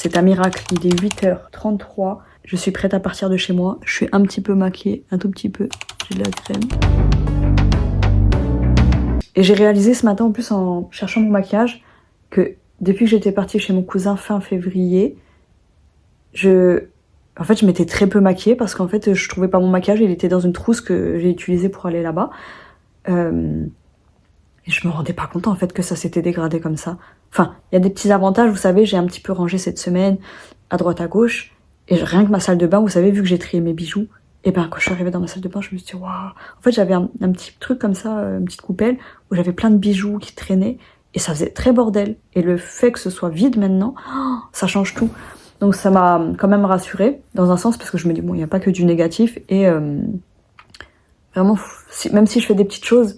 c'est un miracle, il est 8h33. Je suis prête à partir de chez moi. Je suis un petit peu maquillée, un tout petit peu. J'ai de la crème. Et j'ai réalisé ce matin, en plus, en cherchant mon maquillage, que depuis que j'étais partie chez mon cousin fin février, en fait, je m'étais très peu maquillée parce qu'en fait, je trouvais pas mon maquillage. Il était dans une trousse que j'ai utilisée pour aller là-bas. Et je me rendais pas compte, en fait, que ça s'était dégradé comme ça. Enfin, il y a des petits avantages, vous savez, j'ai un petit peu rangé cette semaine, à droite, à gauche. Et rien que ma salle de bain, vous savez, vu que j'ai trié mes bijoux, et ben quand je suis arrivée dans ma salle de bain, je me suis dit, waouh. En fait, j'avais un petit truc comme ça, une petite coupelle, où j'avais plein de bijoux qui traînaient, et ça faisait très bordel. Et le fait que ce soit vide maintenant, ça change tout. Donc ça m'a quand même rassurée, dans un sens, parce que je me dis, bon, il n'y a pas que du négatif, et vraiment, même si je fais des petites choses,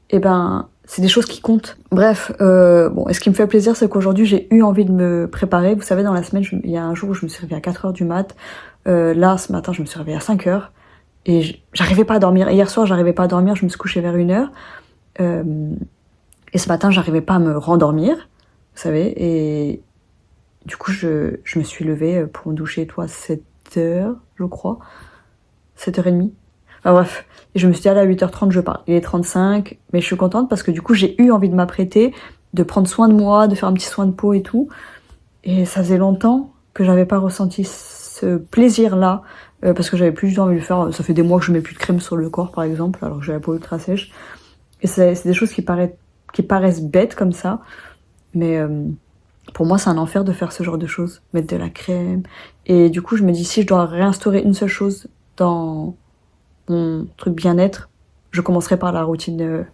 et ben c'est des choses qui comptent. Bref, bon, et ce qui me fait plaisir, c'est qu'aujourd'hui, j'ai eu envie de me préparer. Vous savez, dans la semaine, il y a un jour où je me suis réveillée à 4h du mat. Là, ce matin, je me suis réveillée à 5h. Et j'arrivais pas à dormir. Hier soir, j'arrivais pas à dormir. Je me suis couchée vers 1h. Et ce matin, j'arrivais pas à me rendormir. Vous savez. Et du coup, je me suis levée pour me doucher, toi, 7h, je crois. 7h30. Enfin bref, et je me suis dit, à 8h30, je pars. Il est 35, mais je suis contente parce que du coup, j'ai eu envie de m'apprêter, de prendre soin de moi, de faire un petit soin de peau et tout. Et ça faisait longtemps que j'avais pas ressenti ce plaisir-là, parce que j'avais plus du tout envie de le faire. Ça fait des mois que je mets plus de crème sur le corps, par exemple, alors que j'ai la peau ultra sèche. Et c'est des choses qui paraissent bêtes comme ça, mais pour moi, c'est un enfer de faire ce genre de choses, mettre de la crème. Et du coup, je me dis, si je dois réinstaurer une seule chose dans mon truc bien-être, je commencerai par la routine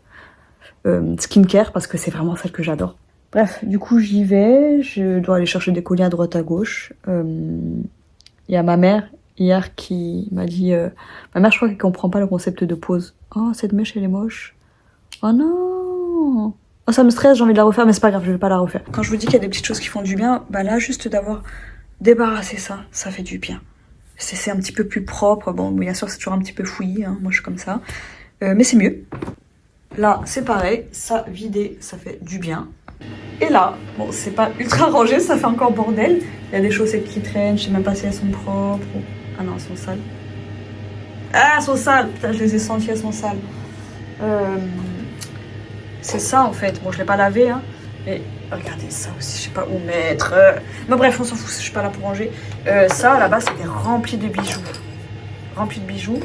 skincare parce que c'est vraiment celle que j'adore. Bref, du coup j'y vais, je dois aller chercher des colliers à droite à gauche. Il y a ma mère hier qui m'a dit... Ma mère, je crois qu'elle comprend pas le concept de pause. Oh, cette mèche elle est moche. Oh non. Oh, ça me stresse, j'ai envie de la refaire, mais c'est pas grave, je vais pas la refaire. Quand je vous dis qu'il y a des petites choses qui font du bien, bah là, juste d'avoir débarrassé ça, ça fait du bien. C'est un petit peu plus propre. Bon, bien sûr, c'est toujours un petit peu fouillis, hein. Moi, je suis comme ça. Mais c'est mieux. Là, c'est pareil. Ça, vider, ça fait du bien. Et là, bon, c'est pas ultra rangé, ça fait encore bordel. Il y a des chaussettes qui traînent, je sais même pas si elles sont propres. Ah non, elles sont sales. Ah, elles sont sales. Putain, je les ai senties, elles sont sales. C'est ça, en fait. Bon, je l'ai pas lavé, hein. Mais regardez ça aussi, je sais pas où mettre. Mais bref, on s'en fout, je suis pas là pour ranger. Ça, là-bas, c'était rempli de bijoux. Rempli de bijoux.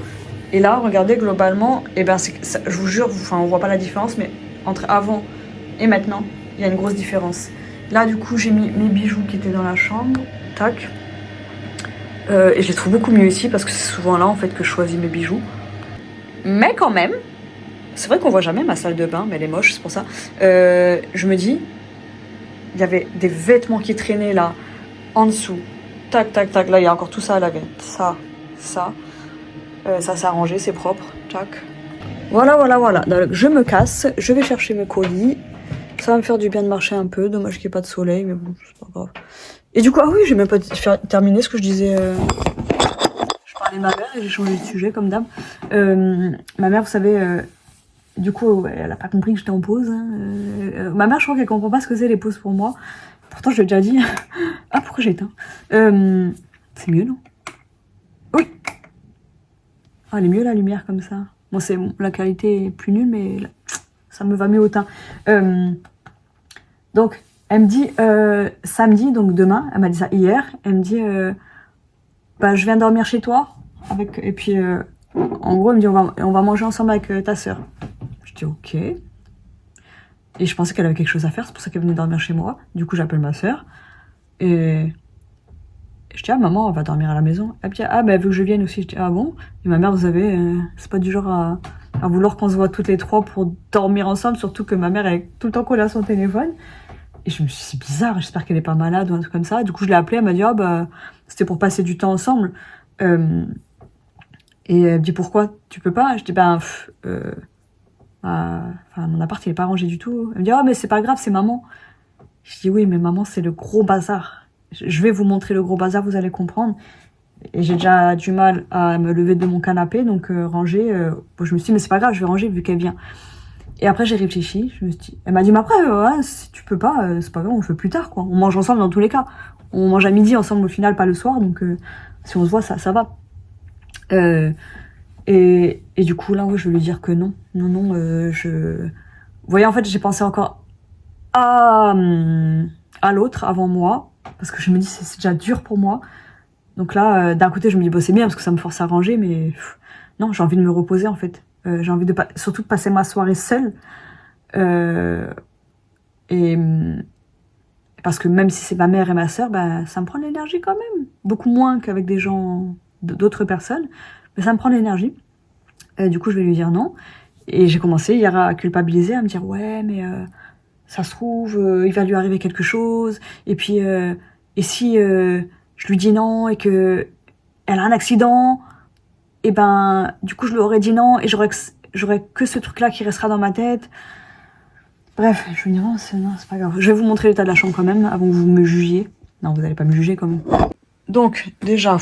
Et là, regardez, globalement, et ben, ça, je vous jure, enfin, on voit pas la différence, mais entre avant et maintenant, il y a une grosse différence. Là, du coup, j'ai mis mes bijoux qui étaient dans la chambre. Tac. Et je les trouve beaucoup mieux ici, parce que c'est souvent là, en fait, que je choisis mes bijoux. Mais quand même, c'est vrai qu'on voit jamais ma salle de bain, mais elle est moche, c'est pour ça. Je me dis, il y avait des vêtements qui traînaient là, en dessous. Tac, tac, tac. Là, il y a encore tout ça à laver. Ça, ça. Ça s'est arrangé, c'est propre. Tac. Voilà, voilà, voilà. Donc, je me casse, je vais chercher mes colis. Ça va me faire du bien de marcher un peu. Dommage qu'il n'y ait pas de soleil, mais bon, c'est pas grave. Et du coup, ah oui, j'ai même pas terminé ce que je disais. Je parlais de ma mère et j'ai changé de sujet, comme d'hab. Ma mère, vous savez... Du coup, elle a pas compris que j'étais en pause. Hein. Ma mère, je crois qu'elle comprend pas ce que c'est les pauses pour moi. Pourtant, je l'ai déjà dit. Ah, pourquoi j'ai éteint c'est mieux, non? Oui. Ah, elle est mieux la lumière comme ça. Bon, la qualité est plus nulle, mais ça me va mieux au teint. Donc, elle me dit samedi, donc demain, elle m'a dit ça hier. Elle me dit bah, je viens dormir chez toi. Et puis, en gros, elle me dit on va manger ensemble avec ta sœur. Je dis ok. Et je pensais qu'elle avait quelque chose à faire, c'est pour ça qu'elle venait dormir chez moi. Du coup, j'appelle ma sœur. Et je dis ah maman, on va dormir à la maison. Elle me dit ah bah elle veut que je vienne aussi. Je dis ah bon. Et ma mère, vous savez, c'est pas du genre à vouloir qu'on se voit toutes les trois pour dormir ensemble, surtout que ma mère elle est tout le temps collée à son téléphone. Et je me suis dit c'est bizarre, j'espère qu'elle est pas malade ou un truc comme ça. Du coup, je l'ai appelée, elle m'a dit ah bah c'était pour passer du temps ensemble. Et elle me dit pourquoi tu peux pas? Je dis ben mon appart il est pas rangé du tout. Elle me dit ah mais c'est pas grave, c'est maman. Je dis oui mais maman c'est le gros bazar. Je vais vous montrer le gros bazar, vous allez comprendre. Et j'ai déjà du mal à me lever de mon canapé, donc ranger. Bon, je me suis dit mais c'est pas grave, je vais ranger vu qu'elle vient. Et après j'ai réfléchi, je me suis dit, elle m'a dit mais après si tu peux pas, c'est pas grave, on le fait plus tard quoi. On mange ensemble dans tous les cas. On mange à midi ensemble au final, pas le soir, donc si on se voit, ça va. Et du coup, là, ouais, je vais lui dire que non. Non, Vous voyez, en fait, j'ai pensé encore à l'autre avant moi, parce que je me dis, c'est déjà dur pour moi. Donc là, d'un côté, je me dis, bah, c'est bien, parce que ça me force à ranger, mais non, j'ai envie de me reposer, en fait. J'ai envie de surtout de passer ma soirée seule. Et parce que même si c'est ma mère et ma sœur, ben, ça me prend de l'énergie quand même. Beaucoup moins qu'avec des gens, d'autres personnes. Mais ça me prend de l'énergie. Du coup, je vais lui dire non. Et j'ai commencé hier à culpabiliser, à me dire, ouais, mais ça se trouve, il va lui arriver quelque chose. Et puis, et si je lui dis non et que elle a un accident, et ben, du coup, je lui aurais dit non et j'aurais que ce truc-là qui restera dans ma tête. Bref, je lui dis non, c'est pas grave. Je vais vous montrer l'état de la chambre quand même, avant que vous me jugiez. Non, vous n'allez pas me juger quand même. Donc, déjà,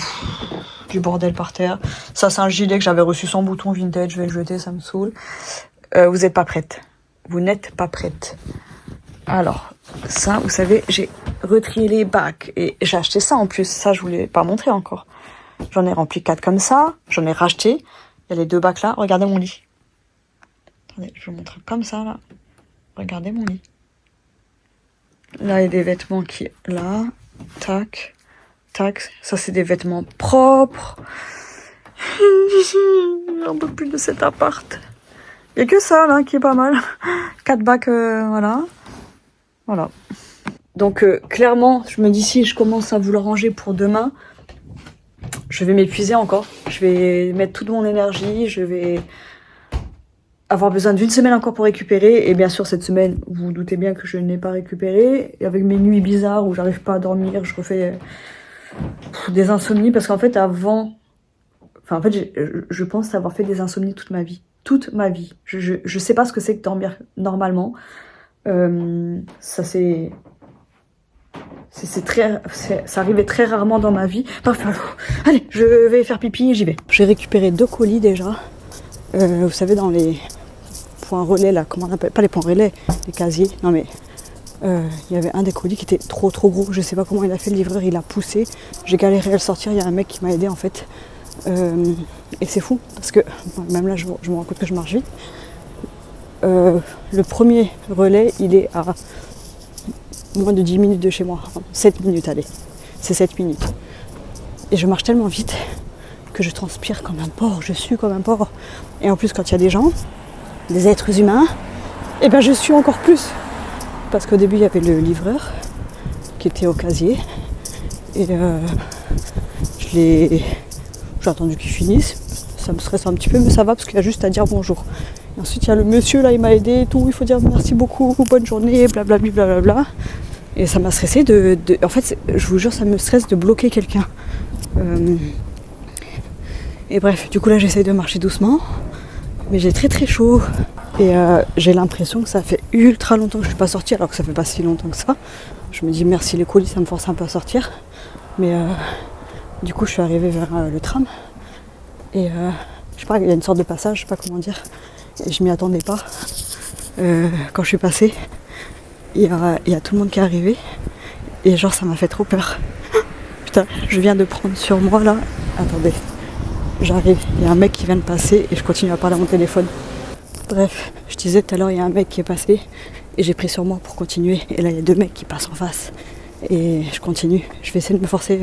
du bordel par terre. Ça, c'est un gilet que j'avais reçu sans bouton vintage. Je vais le jeter, ça me saoule. Vous n'êtes pas prête. Vous n'êtes pas prête. Alors, ça, vous savez, j'ai retrié les bacs. Et j'ai acheté ça en plus. Ça, je voulais pas montrer encore. J'en ai rempli 4 comme ça. J'en ai racheté. Il y a les 2 bacs là. Regardez mon lit. Attendez, je vais vous montrer comme ça, là. Regardez mon lit. Là, il y a des vêtements qui... Là, tac, tac. Ça, c'est des vêtements propres. J'en peux plus de cet appart. Il n'y a que ça, là, qui est pas mal. 4 bacs, voilà. Voilà. Donc, clairement, je me dis, si je commence à vouloir ranger pour demain, je vais m'épuiser encore. Je vais mettre toute mon énergie. Je vais avoir besoin d'une semaine encore pour récupérer. Et bien sûr, cette semaine, vous vous doutez bien que je n'ai pas récupéré. Et avec mes nuits bizarres où j'arrive pas à dormir, je refais des insomnies. Parce qu'en fait, je pense avoir fait des insomnies toute ma vie. Toute ma vie. Je sais pas ce que c'est que dormir normalement. Ça arrivait très rarement dans ma vie. Parfait. Allez, je vais faire pipi et j'y vais. J'ai récupéré 2 colis déjà. Vous savez, dans les points relais, là, comment on appelle, pas les points relais, les casiers. Non mais, il y avait un des colis qui était trop gros. Je sais pas comment il a fait, le livreur, il a poussé. J'ai galéré à le sortir. Il y a un mec qui m'a aidé en fait. Et c'est fou parce que même là, je me rends compte que je marche vite. Le premier relais, il est à moins de 10 minutes de chez moi. Enfin, 7 minutes, allez. C'est 7 minutes. Et je marche tellement vite que je transpire comme un porc, je sue comme un porc. Et en plus, quand il y a des gens, des êtres humains, et ben je sue encore plus. Parce qu'au début, il y avait le livreur qui était au casier. Et j'ai attendu qu'il finisse. Ça me stresse un petit peu, mais ça va parce qu'il y a juste à dire bonjour. Et ensuite, il y a le monsieur, là, il m'a aidé et tout. Il faut dire merci beaucoup, bonne journée, blablabla, blablabla. Et ça m'a stressé en fait, je vous jure, ça me stresse de bloquer quelqu'un. Et bref, du coup là j'essaye de marcher doucement, mais j'ai très chaud et j'ai l'impression que ça fait ultra longtemps que je suis pas sortie, alors que ça fait pas si longtemps que ça. Je me dis merci les colis, ça me force un peu à sortir, mais du coup je suis arrivée vers le tram et je sais pas, il y a une sorte de passage, je sais pas comment dire, et je m'y attendais pas. Quand je suis passée, il y a tout le monde qui est arrivé et genre ça m'a fait trop peur. Putain, je viens de prendre sur moi là, attendez. J'arrive, il y a un mec qui vient de passer et je continue à parler à mon téléphone. Bref, je disais tout à l'heure, il y a un mec qui est passé et j'ai pris sur moi pour continuer. Et là, il y a 2 mecs qui passent en face et je continue. Je vais essayer de me forcer,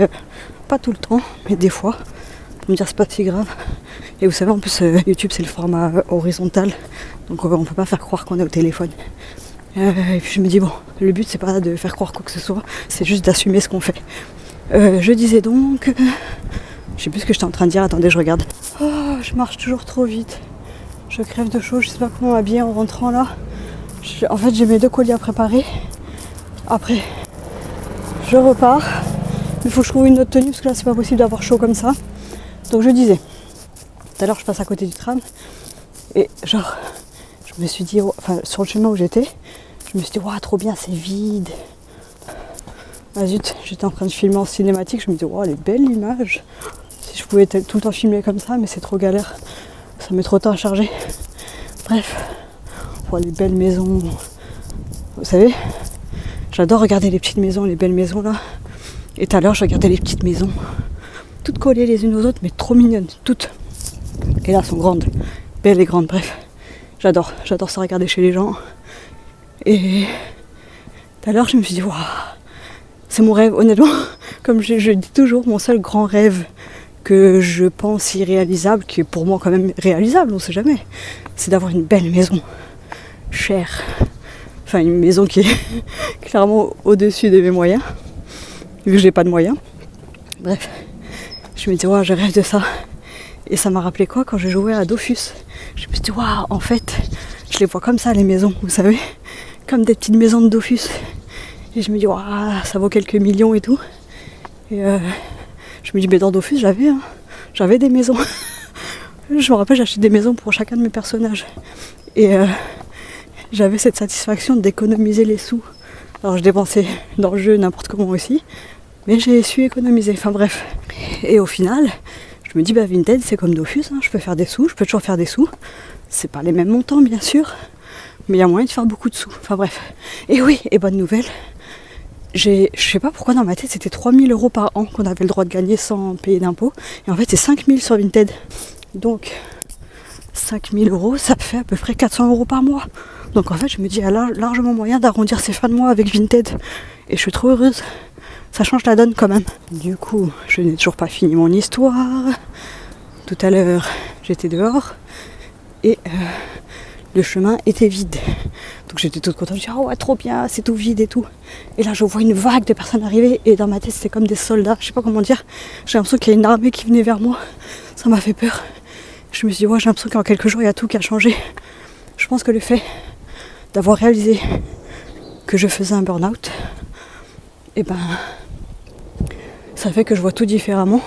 pas tout le temps, mais des fois, pour me dire c'est pas si grave. Et vous savez, en plus, YouTube, c'est le format horizontal, donc on peut pas faire croire qu'on est au téléphone. Et puis je me dis, bon, le but, c'est pas de faire croire quoi que ce soit, c'est juste d'assumer ce qu'on fait. Je disais donc... Je sais plus ce que j'étais en train de dire, attendez, je regarde. Oh, je marche toujours trop vite. Je crève de chaud, je sais pas comment m'habiller en rentrant là. En fait, j'ai mes 2 colis à préparer. Après, je repars. Il faut que je trouve une autre tenue parce que là, c'est pas possible d'avoir chaud comme ça. Donc, je disais, tout à l'heure, je passe à côté du tram. Et genre, je me suis dit, enfin, sur le chemin où j'étais, je me suis dit, waouh, trop bien, c'est vide. Ah zut, j'étais en train de filmer en cinématique, je me dis, waouh, elle est belle l'image. Si je pouvais tout le temps filmer comme ça, mais c'est trop galère. Ça met trop de temps à charger. Bref, oh, les belles maisons. Vous savez, j'adore regarder les petites maisons, les belles maisons là. Et tout à l'heure, je regardais les petites maisons, toutes collées les unes aux autres, mais trop mignonnes, toutes. Et là, elles sont grandes, belles et grandes, bref. J'adore ça regarder chez les gens. Et tout à l'heure, je me suis dit, waouh, c'est mon rêve, honnêtement. Comme je dis toujours, mon seul grand rêve que je pense irréalisable, qui est pour moi quand même réalisable, on sait jamais, c'est d'avoir une belle maison, chère. Enfin, une maison qui est clairement au-dessus de mes moyens, vu que j'ai pas de moyens. Bref, je me dis, waouh, je rêve de ça. Et ça m'a rappelé quoi quand j'ai joué à Dofus. Je me suis dit, waouh, en fait, je les vois comme ça, les maisons, vous savez, comme des petites maisons de Dofus. Et je me dis, waouh, ça vaut quelques millions et tout. Et je me dis, mais dans Dofus, j'avais des maisons. Je me rappelle, j'achetais des maisons pour chacun de mes personnages. Et j'avais cette satisfaction d'économiser les sous. Alors je dépensais dans le jeu n'importe comment aussi, mais j'ai su économiser, enfin bref. Et au final, je me dis, Vinted c'est comme Dofus, hein, je peux faire des sous, je peux toujours faire des sous. C'est pas les mêmes montants bien sûr, mais il y a moyen de faire beaucoup de sous, enfin bref. Et oui, et bonne nouvelle, je sais pas pourquoi dans ma tête c'était 3000 € par an qu'on avait le droit de gagner sans payer d'impôts. Et en fait c'est 5000 sur Vinted. Donc 5000 €, ça fait à peu près 400 € par mois. Donc en fait je me dis, il y a largement moyen d'arrondir ces fins de mois avec Vinted. Et je suis trop heureuse. Ça change la donne quand même. Du coup, je n'ai toujours pas fini mon histoire. Tout à l'heure, j'étais dehors. Et le chemin était vide. Donc j'étais toute contente, je dis, oh ouais, trop bien, c'est tout vide et tout. Et là je vois une vague de personnes arriver et dans ma tête c'était comme des soldats, je sais pas comment dire. J'ai l'impression qu'il y a une armée qui venait vers moi. Ça m'a fait peur. Je me suis dit, ouais, j'ai l'impression qu'en quelques jours il y a tout qui a changé. Je pense que le fait d'avoir réalisé que je faisais un burn-out, et ben ça fait que je vois tout différemment.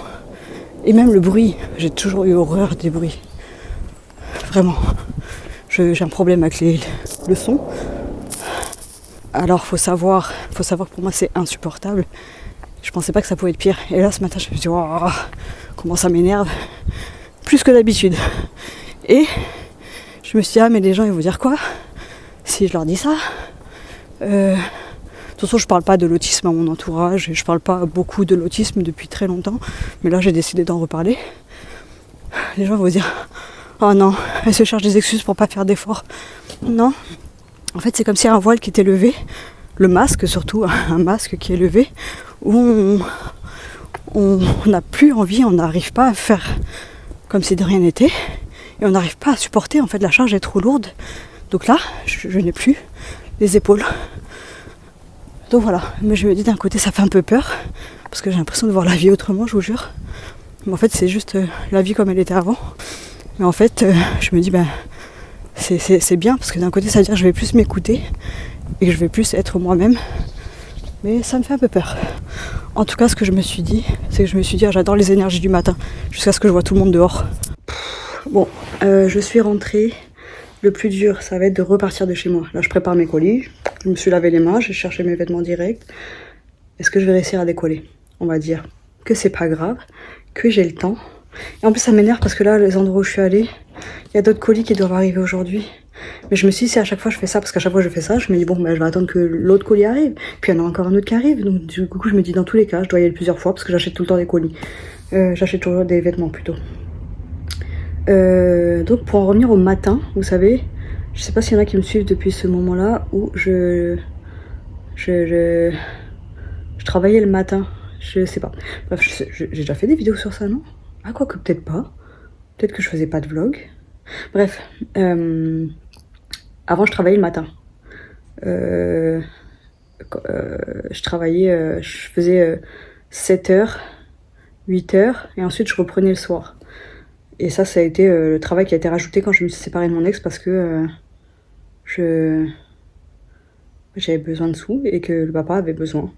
Et même le bruit, j'ai toujours eu horreur des bruits. Vraiment. J'ai un problème avec le son. Alors faut savoir que pour moi c'est insupportable. Je pensais pas que ça pouvait être pire. Et là ce matin je me suis dit, oh, comment ça m'énerve. Plus que d'habitude. Et je me suis dit, ah mais les gens ils vont dire quoi si je leur dis ça. De toute façon je parle pas de l'autisme à mon entourage. Et je parle pas beaucoup de l'autisme depuis très longtemps. Mais là j'ai décidé d'en reparler. Les gens vont dire, oh non, elle se cherche des excuses pour pas faire d'efforts. Non. En fait, c'est comme si un voile qui était levé, le masque surtout, un masque qui est levé, où on n'a plus envie, on n'arrive pas à faire comme si de rien n'était, et on n'arrive pas à supporter, en fait, la charge est trop lourde. Donc là, je n'ai plus les épaules. Donc voilà, mais je me dis d'un côté, ça fait un peu peur, parce que j'ai l'impression de voir la vie autrement, je vous jure. Mais en fait, c'est juste la vie comme elle était avant. Mais en fait, je me dis, c'est bien, parce que d'un côté, ça veut dire que je vais plus m'écouter et que je vais plus être moi-même. Mais ça me fait un peu peur. En tout cas, ce que je me suis dit, c'est que je me suis dit, ah, j'adore les énergies du matin, jusqu'à ce que je vois tout le monde dehors. Bon, je suis rentrée. Le plus dur, ça va être de repartir de chez moi. Là, je prépare mes colis. Je me suis lavé les mains, j'ai cherché mes vêtements directs. Est-ce que je vais réussir à décoller? On va dire que c'est pas grave, que j'ai le temps. Et en plus, ça m'énerve parce que là, les endroits où je suis allée, il y a d'autres colis qui doivent arriver aujourd'hui. Mais je me suis dit, si à chaque fois je fais ça, parce qu'à chaque fois je fais ça, je me dis, bon, je vais attendre que l'autre colis arrive. Puis il y en a encore un autre qui arrive. Donc du coup, je me dis, dans tous les cas, je dois y aller plusieurs fois parce que j'achète tout le temps des colis. J'achète toujours des vêtements plutôt. Donc pour en revenir au matin, vous savez, je sais pas s'il y en a qui me suivent depuis ce moment-là où je travaillais le matin. Je sais pas. Bref, j'ai déjà fait des vidéos sur ça, non? Ah, quoi que peut-être pas. Peut-être que je faisais pas de vlog. Bref, avant je travaillais le matin. Je travaillais, je faisais 7h, 8h et ensuite je reprenais le soir. Et ça a été le travail qui a été rajouté quand je me suis séparée de mon ex parce que j'avais besoin de sous et que le papa avait besoin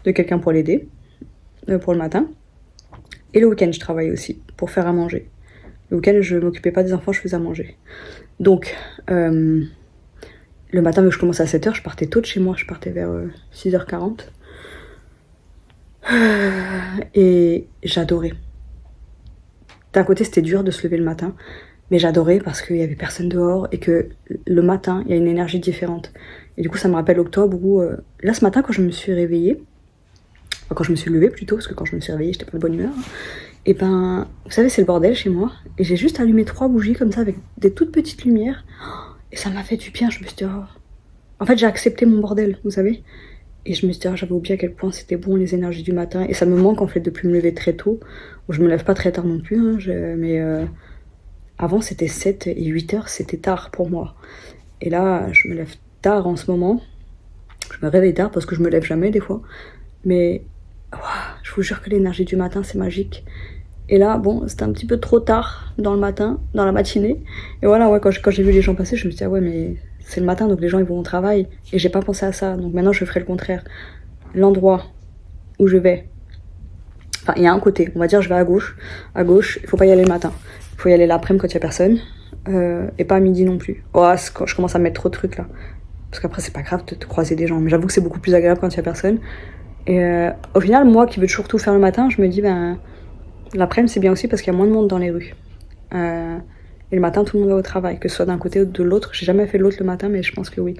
de quelqu'un pour l'aider pour le matin. Et le week-end je travaillais aussi pour faire à manger. Le week-end je m'occupais pas des enfants, je faisais à manger. Donc le matin, je commençais à 7h, je partais tôt de chez moi, je partais vers 6h40. Et j'adorais. D'un côté, c'était dur de se lever le matin, mais j'adorais parce qu'il y avait personne dehors et que le matin, il y a une énergie différente. Et du coup, ça me rappelle octobre où, là, ce matin, quand je me suis réveillée, Enfin, quand je me suis levée plutôt, parce que quand je me suis réveillée, j'étais pas de bonne humeur. Et ben, vous savez, c'est le bordel chez moi. Et j'ai juste allumé 3 bougies comme ça avec des toutes petites lumières. Et ça m'a fait du bien. Je me suis dit, oh. En fait, j'ai accepté mon bordel, vous savez. Et je me suis dit, oh, j'avais oublié à quel point c'était bon les énergies du matin. Et ça me manque en fait de plus me lever très tôt. Je me lève pas très tard non plus, hein, mais avant c'était 7 et 8 heures, c'était tard pour moi. Et là, je me lève tard en ce moment. Je me réveille tard parce que je me lève jamais des fois. Mais ouah, je vous jure que l'énergie du matin, c'est magique. Et là, bon, c'était un petit peu trop tard dans le matin, dans la matinée. Et voilà, ouais, quand j'ai vu les gens passer, je me suis dit, ah ouais, mais c'est le matin, donc les gens ils vont au travail. Et j'ai pas pensé à ça. Donc maintenant, je ferai le contraire. L'endroit où je vais, enfin, il y a un côté, on va dire, je vais à gauche. À gauche, il faut pas y aller le matin. Il faut y aller l'après-midi quand il y a personne. Et pas à midi non plus. Oh, c'est quand je commence à mettre trop de trucs là. Parce qu'après, c'est pas grave de croiser des gens. Mais j'avoue que c'est beaucoup plus agréable quand il y a personne. Et au final, moi qui veux toujours tout faire le matin, je me dis, ben, l'après-midi c'est bien aussi parce qu'il y a moins de monde dans les rues. Et le matin, tout le monde va au travail, que ce soit d'un côté ou de l'autre. J'ai jamais fait l'autre le matin, mais je pense que oui.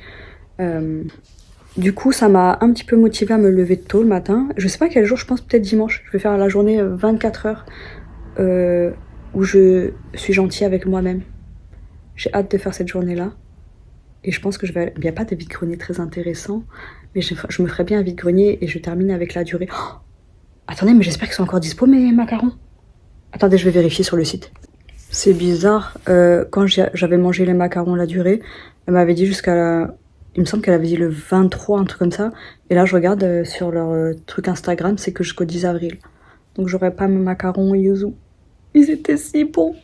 Du coup, ça m'a un petit peu motivée à me lever tôt le matin. Je sais pas quel jour, je pense peut-être dimanche. Je vais faire la journée 24 heures où je suis gentille avec moi-même. J'ai hâte de faire cette journée-là. Et je pense que je vais... Il n'y a pas de vide-grenier très intéressant, mais je me ferai bien un vide-grenier et je termine avec la durée. Oh, attendez, mais j'espère qu'ils sont encore dispo mes macarons. Attendez, je vais vérifier sur le site. C'est bizarre. Quand j'avais mangé les macarons la durée, elle m'avait dit jusqu'à la... Il me semble qu'elle avait dit le 23, un truc comme ça. Et là, je regarde sur leur truc Instagram, c'est que jusqu'au 10 avril. Donc, j'aurai pas mes macarons yuzu. Ils étaient si bons.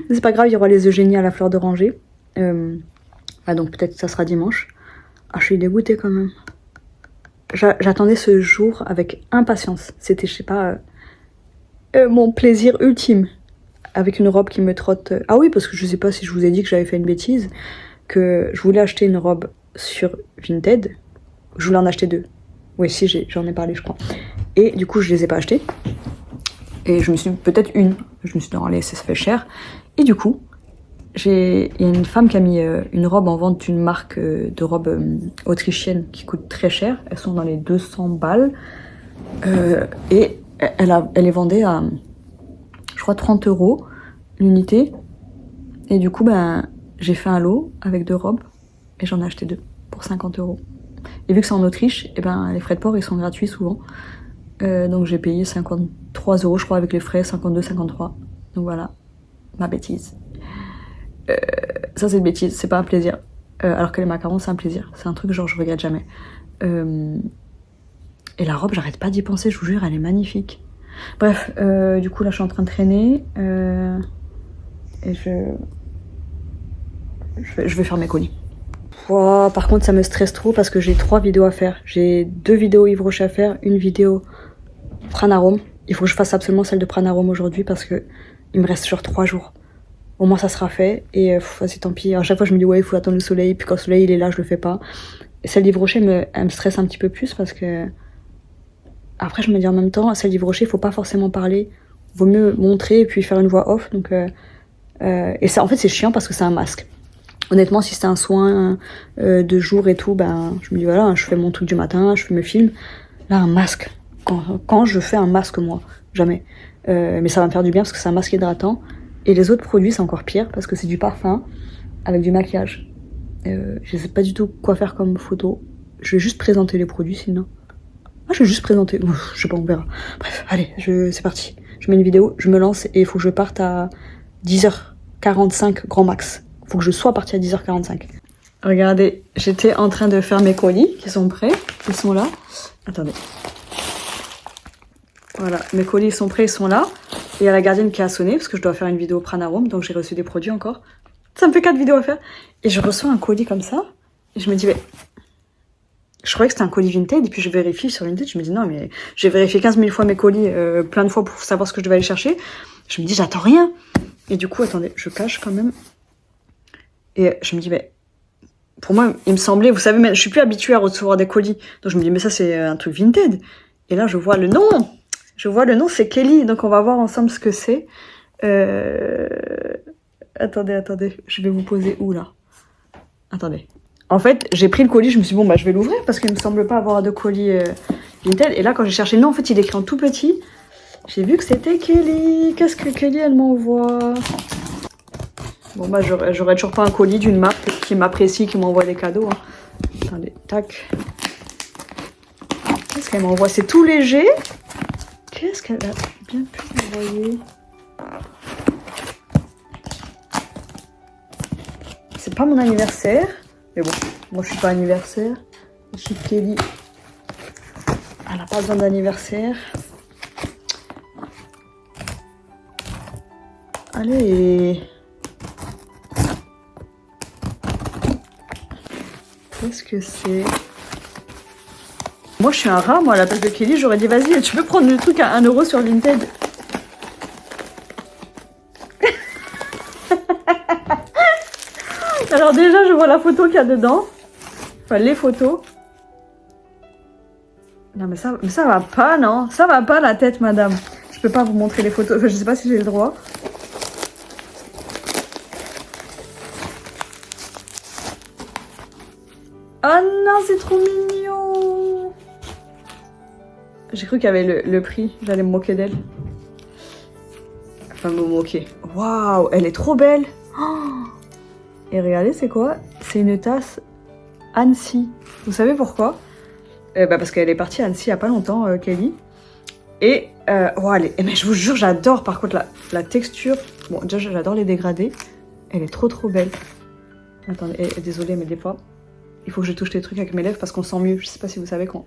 Mais c'est pas grave, il y aura les Eugénie à la fleur d'oranger. Ah, donc, peut-être que ça sera dimanche. Ah, je suis dégoûtée quand même. J'attendais ce jour avec impatience. C'était, je sais pas, mon plaisir ultime. Avec une robe qui me trotte. Ah oui, parce que je sais pas si je vous ai dit que j'avais fait une bêtise. Que je voulais acheter une robe sur Vinted. Je voulais en acheter 2. Oui, si, j'en ai parlé, je crois. Et du coup, je les ai pas achetées. Et je me suis dit, peut-être une. Je me suis dit, non, allez, ça fait cher. Et du coup, il y a une femme qui a mis une robe en vente d'une marque de robe autrichienne qui coûte très cher. Elles sont dans les 200 balles. Et elle les vendait à, je crois, 30 € l'unité. Et du coup, ben, j'ai fait un lot avec 2 robes. Et j'en ai acheté 2 pour 50 €. Et vu que c'est en Autriche, et ben, les frais de port, ils sont gratuits souvent. Donc j'ai payé 53 € je crois avec les frais, 52, 53. Donc voilà, ma bêtise. Ça c'est une bêtise, c'est pas un plaisir. Alors que les macarons c'est un plaisir. C'est un truc genre je regrette jamais. Et la robe, j'arrête pas d'y penser, je vous jure, elle est magnifique. Bref, du coup là je suis en train de traîner. Et je vais faire mes colis. Oh, par contre ça me stresse trop parce que j'ai 3 vidéos à faire. J'ai 2 vidéos Yves Rocher à faire, une vidéo Pranarome. Il faut que je fasse absolument celle de Pranarome aujourd'hui parce que il me reste genre 3 jours. Au moins ça sera fait et vas-y tant pis. À chaque fois je me dis ouais il faut attendre le soleil, puis quand le soleil il est là je le fais pas. Et celle d'Yves Rocher elle me stresse un petit peu plus parce que après je me dis en même temps celle d'Yves Rocher il faut pas forcément parler. Vaut mieux montrer et puis faire une voix off. Donc et ça en fait c'est chiant parce que c'est un masque. Honnêtement, si c'était un soin de jour et tout, ben, je me dis voilà, je fais mon truc du matin, je fais mes films. Là, un masque. Quand je fais un masque, moi, jamais. Mais ça va me faire du bien parce que c'est un masque hydratant. Et les autres produits, c'est encore pire parce que c'est du parfum avec du maquillage. Je sais pas du tout quoi faire comme photo. Je vais juste présenter les produits sinon. Ah, je vais juste présenter. Je sais pas, on verra. Bref, allez, c'est parti. Je mets une vidéo, je me lance et il faut que je parte à 10h45 grand max. Faut que je sois partie à 10h45. Regardez, j'étais en train de faire mes colis qui sont prêts. Ils sont là. Attendez. Voilà, mes colis sont prêts, ils sont là. Et il y a la gardienne qui a sonné parce que je dois faire une vidéo Pranarome, donc j'ai reçu des produits encore. Ça me fait 4 vidéos à faire. Et je reçois un colis comme ça. Et je me dis, mais... Je croyais que c'était un colis Vinted. Et puis je vérifie sur Vinted. Je me dis, non, mais j'ai vérifié 15 000 fois mes colis, plein de fois pour savoir ce que je devais aller chercher. Je me dis, j'attends rien. Et du coup, attendez, je cache quand même. Et je me dis, mais pour moi, il me semblait, vous savez, je suis plus habituée à recevoir des colis. Donc je me dis, mais ça, c'est un truc Vinted. Et là, je vois le nom. C'est Kelly. Donc on va voir ensemble ce que c'est. Attendez. Je vais vous poser où, là? Attendez. En fait, j'ai pris le colis, je me suis dit, bon, bah, je vais l'ouvrir parce qu'il me semble pas avoir de colis Vinted. Et là, quand j'ai cherché le nom, en fait, il est écrit en tout petit. J'ai vu que c'était Kelly. Qu'est-ce que Kelly, elle m'envoie? Bon, bah, j'aurais toujours pas un colis d'une marque qui m'apprécie, qui m'envoie des cadeaux. Hein. Attendez, tac. Qu'est-ce qu'elle m'envoie? C'est tout léger. Qu'est-ce qu'elle a bien pu m'envoyer? C'est pas mon anniversaire. Mais bon, moi, je suis pas anniversaire. Je suis Kelly. Elle n'a pas besoin d'anniversaire. Allez. Qu'est-ce que c'est? Moi, je suis un rat, moi, à la place de Kelly, j'aurais dit, vas-y, tu peux prendre le truc à 1 € sur Vinted. Alors déjà, je vois la photo qu'il y a dedans. Enfin, les photos. Non, mais ça va pas, non? Ça va pas, la tête, madame. Je peux pas vous montrer les photos. Enfin, je sais pas si j'ai le droit. Oh non, c'est trop mignon. J'ai cru qu'il y avait le prix. J'allais me moquer d'elle. Enfin, me moquer. Waouh, elle est trop belle. Oh. Et regardez, c'est quoi? C'est une tasse Annecy. Vous savez pourquoi? Parce qu'elle est partie à Annecy il y a pas longtemps, Kelly. Et, oh, mais je vous jure, j'adore par contre la texture. Bon, déjà, j'adore les dégradés. Elle est trop belle. Attendez, désolée, mais des fois, il faut que je touche les trucs avec mes lèvres parce qu'on sent mieux. Je sais pas si vous savez qu'on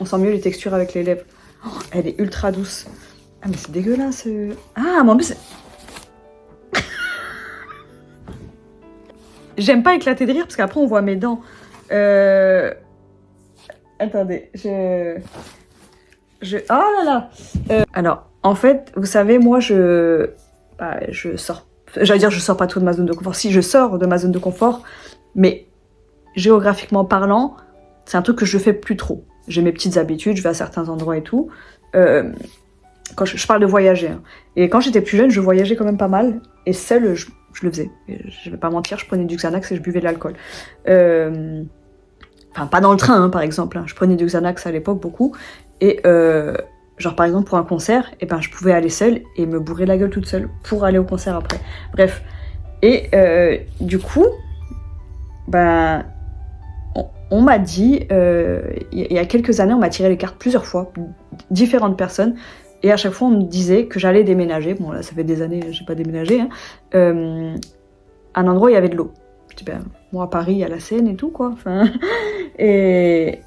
sent mieux les textures avec les lèvres. Oh, elle est ultra douce. Ah, mais c'est dégueulasse. Ah, mais en plus... J'aime pas éclater de rire parce qu'après, on voit mes dents. Attendez, oh là là. Alors, en fait, vous savez, moi, je sors. J'allais dire, je sors pas trop de ma zone de confort. Si, je sors de ma zone de confort, mais géographiquement parlant, c'est un truc que je fais plus trop. J'ai mes petites habitudes, je vais à certains endroits et tout. Quand je parle de voyager. Hein. Et quand j'étais plus jeune, je voyageais quand même pas mal. Et seule, je le faisais. Je vais pas mentir, je prenais du Xanax et je buvais de l'alcool. Enfin, pas dans le train, hein, par exemple. Hein. Je prenais du Xanax à l'époque, beaucoup. Et genre, par exemple, pour un concert, eh ben, je pouvais aller seule et me bourrer la gueule toute seule pour aller au concert après. Bref. Et du coup, ben, on m'a dit, il y a quelques années, on m'a tiré les cartes plusieurs fois, différentes personnes. Et à chaque fois, on me disait que j'allais déménager. Bon, là, ça fait des années, j'ai pas déménagé. Hein, à un endroit où il y avait de l'eau. Je dis, ben, moi, à Paris, il y a la Seine et tout, quoi. Enfin, et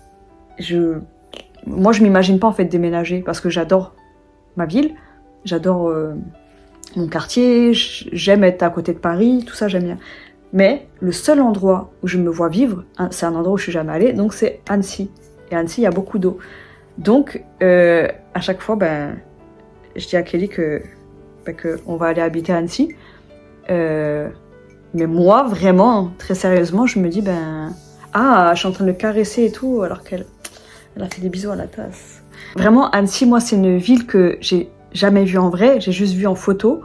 moi, je m'imagine pas, en fait, déménager parce que j'adore ma ville. J'adore mon quartier. J'aime être à côté de Paris. Tout ça, j'aime bien. Mais le seul endroit où je me vois vivre, hein, c'est un endroit où je suis jamais allée, donc c'est Annecy. Et Annecy, il y a beaucoup d'eau. Donc, à chaque fois, ben, je dis à Kelly que on va aller habiter à Annecy. Mais moi, vraiment, très sérieusement, je me dis, ben... Ah, je suis en train de le caresser et tout, alors qu'elle a fait des bisous à la tasse. Vraiment, Annecy, moi, c'est une ville que j'ai jamais vue en vrai, j'ai juste vue en photo.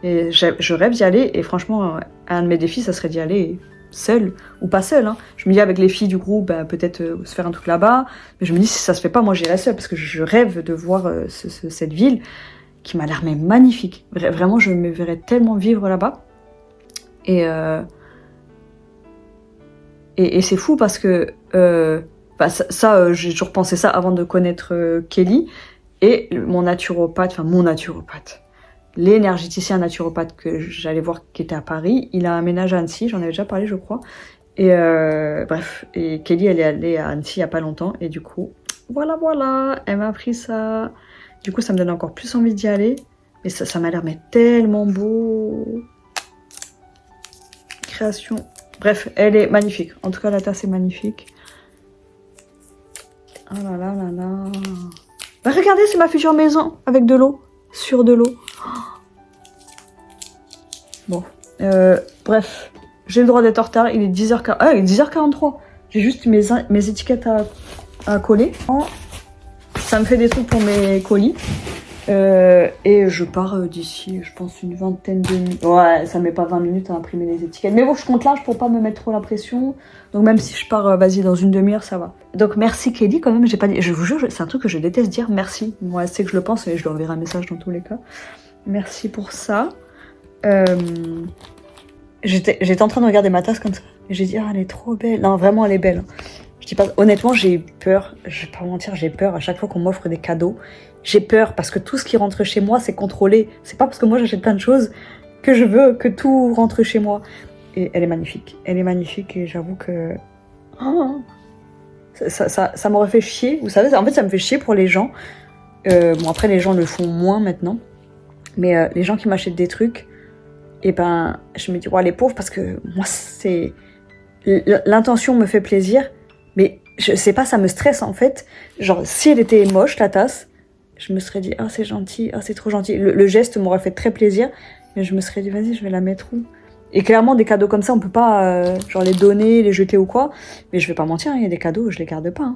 Et je rêve d'y aller, et franchement, un de mes défis, ça serait d'y aller seule, ou pas seule. Hein. Je me dis, avec les filles du groupe, ben, peut-être se faire un truc là-bas. Mais je me dis, si ça se fait pas, moi, j'irai seule, parce que je rêve de voir cette ville qui m'a l'air même magnifique. Vraiment, je me verrais tellement vivre là-bas. Et c'est fou parce que j'ai toujours pensé ça avant de connaître Kelly. Et mon naturopathe, l'énergéticien naturopathe que j'allais voir qui était à Paris, il a aménagé à Annecy, j'en avais déjà parlé je crois. Et bref, et Kelly elle est allée à Annecy il y a pas longtemps et du coup, voilà, elle m'a appris ça. Du coup ça me donne encore plus envie d'y aller. Mais ça m'a l'air mais tellement beau. Création. Bref, elle est magnifique. En tout cas la tasse est magnifique. Oh là là là là. Bah regardez, c'est ma future maison avec de l'eau. Sur de l'eau. Bon. Bref. J'ai le droit d'être en retard. Il est 10h40. Ah, il est 10h43. J'ai juste mes étiquettes à coller. Ça me fait des trucs pour mes colis. Et je pars d'ici, je pense, une vingtaine de minutes. Ouais, ça met pas 20 minutes à imprimer les étiquettes. Mais bon, je compte large pour pas me mettre trop la pression. Donc même si je pars, vas-y, dans une demi-heure, ça va. Donc merci Kelly quand même, j'ai pas dit... Je vous jure, c'est un truc que je déteste dire merci. Moi, c'est que je le pense et je lui enverrai un message dans tous les cas. Merci pour ça. J'étais en train de regarder ma tasse comme ça. Et j'ai dit, ah, elle est trop belle. Non, vraiment, elle est belle. Je dis pas... Honnêtement, j'ai eu peur. Je vais pas mentir, j'ai peur à chaque fois qu'on m'offre des cadeaux. J'ai peur parce que tout ce qui rentre chez moi, c'est contrôlé. C'est pas parce que moi j'achète plein de choses que je veux que tout rentre chez moi. Et elle est magnifique. Elle est magnifique et j'avoue que... Oh, ça m'aurait fait chier. Vous savez, en fait, ça me fait chier pour les gens. Bon, après, les gens le font moins maintenant. Mais les gens qui m'achètent des trucs, et ben, je me dis, ouais, les pauvres, parce que moi, c'est... L'intention me fait plaisir, mais je sais pas, ça me stresse en fait. Genre, si elle était moche, la tasse, je me serais dit, ah c'est gentil, ah c'est trop gentil. Le geste m'aurait fait très plaisir, mais je me serais dit, vas-y, je vais la mettre où? Et clairement, des cadeaux comme ça, on peut pas genre les donner, les jeter ou quoi. Mais je vais pas mentir, il y a des cadeaux, je les garde pas.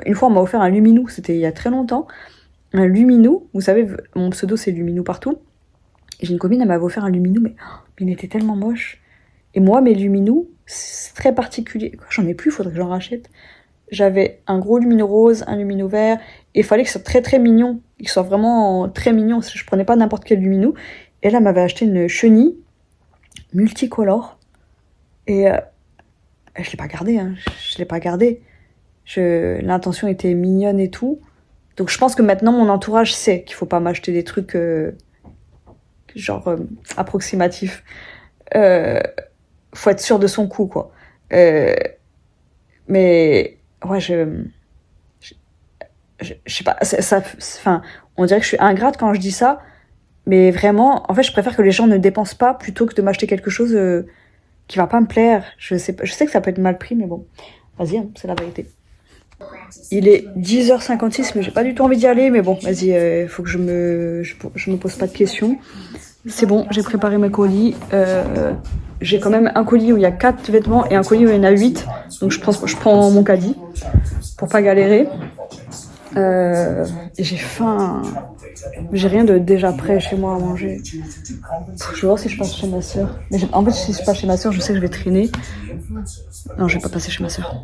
Une fois, on m'a offert un Luminou, c'était il y a très longtemps. Un Luminou, vous savez, mon pseudo c'est Luminou partout. Et j'ai une copine, elle m'avait offert un Luminou, mais il était tellement moche. Et moi, mes Luminous, c'est très particulier. J'en ai plus, il faudrait que j'en rachète. J'avais un gros Lumineux rose, un Lumineux vert, et il fallait que ce soit très très mignon, qu'il soit vraiment très mignon, je prenais pas n'importe quel Lumineux. Et là, elle m'avait acheté une chenille multicolore, et je l'ai pas gardée, hein. Je l'ai pas gardée. L'intention était mignonne et tout. Donc je pense que maintenant, mon entourage sait qu'il faut pas m'acheter des trucs genre approximatifs. Faut être sûr de son coup, quoi. Mais ouais, je sais pas, enfin, on dirait que je suis ingrate quand je dis ça, mais vraiment, en fait, je préfère que les gens ne dépensent pas plutôt que de m'acheter quelque chose qui va pas me plaire. Je sais que ça peut être mal pris, mais bon, vas-y, hein, c'est la vérité. Il est 10h56, mais j'ai pas du tout envie d'y aller, mais bon, vas-y, faut que je me pose pas de questions. C'est bon, j'ai préparé mes colis. J'ai quand même un colis où il y a 4 vêtements et un colis où il y en a 8. Donc je prends mon caddie pour pas galérer. Et j'ai faim. J'ai rien de déjà prêt chez moi à manger. Je vais voir si je passe chez ma soeur. Mais en fait, si je passe chez ma soeur, je sais que je vais traîner. Non, je vais pas passer chez ma soeur.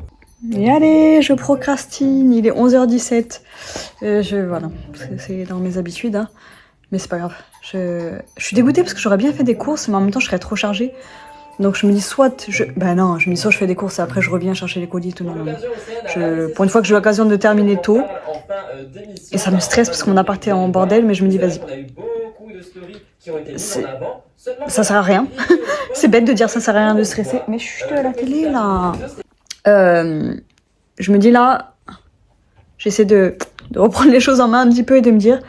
Et allez, je procrastine. Il est 11h17. Voilà, c'est dans mes habitudes, hein. Mais c'est pas grave. Je suis dégoûtée parce que j'aurais bien fait des courses, mais en même temps, je serais trop chargée. Donc je me dis soit je fais des courses et après je reviens chercher les colis et tout. Non. Pour une fois que j'ai l'occasion de terminer tôt, et ça me stresse parce que mon appart est en bordel, mais je me dis vas-y. Ça sert à rien. C'est bête de dire ça sert à rien de stresser, mais chut, la télé là. Je me dis là, j'essaie de reprendre les choses en main un petit peu et de me dire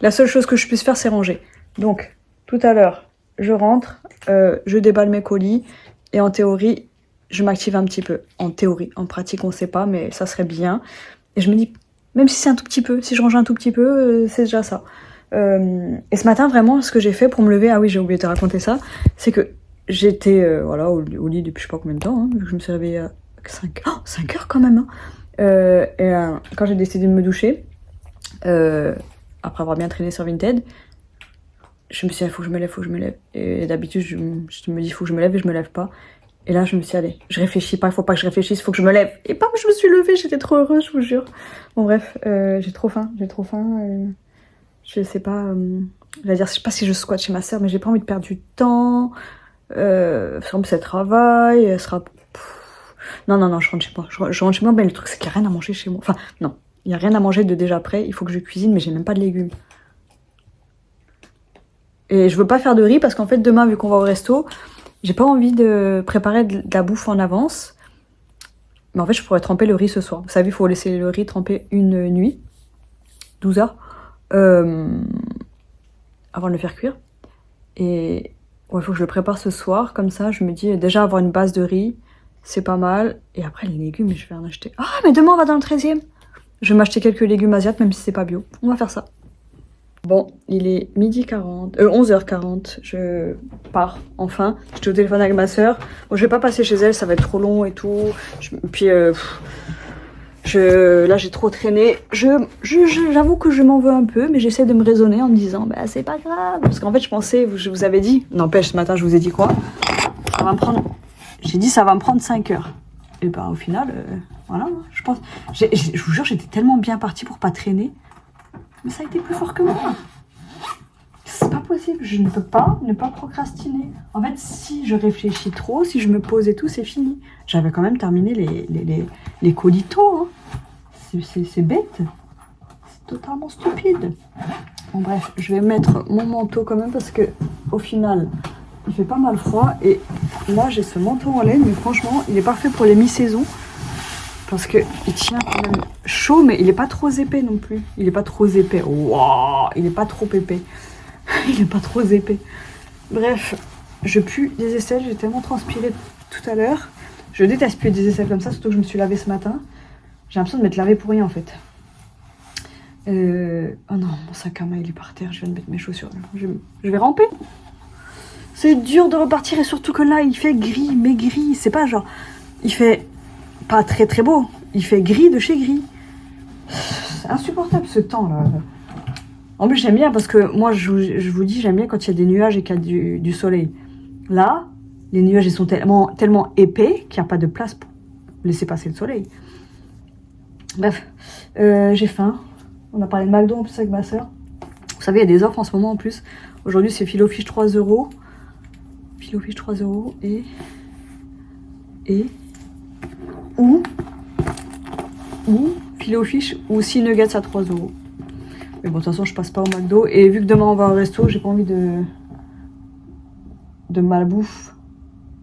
la seule chose que je puisse faire c'est ranger. Donc tout à l'heure, je rentre, je déballe mes colis et en théorie, je m'active un petit peu. En théorie, en pratique, on sait pas, mais ça serait bien. Et je me dis, même si c'est un tout petit peu, si je range un tout petit peu, c'est déjà ça. Et ce matin, vraiment, ce que j'ai fait pour me lever, ah oui, j'ai oublié de te raconter ça, c'est que j'étais voilà, au lit depuis je sais pas combien de temps, hein, vu que je me suis réveillée à 5 heures quand même. Hein. Quand j'ai décidé de me doucher, après avoir bien traîné sur Vinted, je me suis dit, faut que je me lève. Et d'habitude, je me dis, faut que je me lève et je me lève pas. Et là, je me suis dit, allez, je réfléchis pas, il faut pas que je réfléchisse, faut que je me lève. Et bam, je me suis levée, j'étais trop heureuse, je vous jure. Bon, bref, j'ai trop faim. Je sais pas, je sais pas si je squatte chez ma sœur, mais j'ai pas envie de perdre du temps. En plus, elle travaille, elle sera... Non, je rentre chez moi. Je rentre chez moi, mais le truc, c'est qu'il n'y a rien à manger chez moi. Enfin, non, il n'y a rien à manger de déjà prêt, il faut que je cuisine, mais j'ai même pas de légumes. Et je veux pas faire de riz parce qu'en fait, demain, vu qu'on va au resto, j'ai pas envie de préparer de la bouffe en avance. Mais en fait, je pourrais tremper le riz ce soir. Vous savez, il faut laisser le riz tremper une nuit, 12 heures, avant de le faire cuire. Et il faut que je le prépare ce soir, comme ça, je me dis, déjà avoir une base de riz, c'est pas mal. Et après, les légumes, je vais en acheter. Ah, mais demain, on va dans le 13e. Je vais m'acheter quelques légumes asiates, même si c'est pas bio. On va faire ça. Bon, il est 11h40, je pars, enfin. J'étais au téléphone avec ma sœur. Bon, je vais pas passer chez elle, ça va être trop long et tout. Puis, Là, j'ai trop traîné. J'avoue que je m'en veux un peu, mais j'essaie de me raisonner en me disant, bah, c'est pas grave. Parce qu'en fait, je pensais, je vous avais dit, n'empêche, ce matin, je vous ai dit quoi? Ça va me prendre, j'ai dit, ça va me prendre 5 heures. Et ben, au final, voilà, je pense. Je vous jure, j'étais tellement bien partie pour pas traîner. Mais ça a été plus fort que moi. C'est pas possible, je ne peux pas ne pas procrastiner. En fait, si je réfléchis trop, si je me pose et tout, c'est fini. J'avais quand même terminé les colitos. Hein. C'est bête. C'est totalement stupide. Bon bref, je vais mettre mon manteau quand même parce que au final, il fait pas mal froid. Et là, j'ai ce manteau en laine, mais franchement, il est parfait pour les mi-saisons. Parce qu'il tient quand même chaud, mais il est pas trop épais non plus. Il est pas trop épais. Waouh, il est pas trop épais. Il est pas trop épais. Bref, je pue des aisselles. J'ai tellement transpiré tout à l'heure. Je déteste puer des aisselles comme ça, surtout que je me suis lavée ce matin. J'ai l'impression de m'être lavée pour rien en fait. Oh non, mon sac à main il est par terre. Je viens de mettre mes chaussures. Je vais ramper. C'est dur de repartir et surtout que là il fait gris, mais gris. C'est pas genre. Il fait pas très très beau. Il fait gris de chez gris. C'est insupportable ce temps là. En plus, j'aime bien parce que moi, je vous dis, j'aime bien quand il y a des nuages et qu'il y a du soleil. Là, les nuages, ils sont tellement épais qu'il n'y a pas de place pour laisser passer le soleil. Bref, j'ai faim. On a parlé de McDo en plus avec ma soeur. Vous savez, il y a des offres en ce moment en plus. Aujourd'hui, c'est Filet O Fish 3 €. Filet O Fish 3 € ou Filet O Fish ou 6 nuggets à 3 €. Mais bon, de toute façon, je passe pas au McDo. Et vu que demain, on va au resto, j'ai pas envie de malbouffe.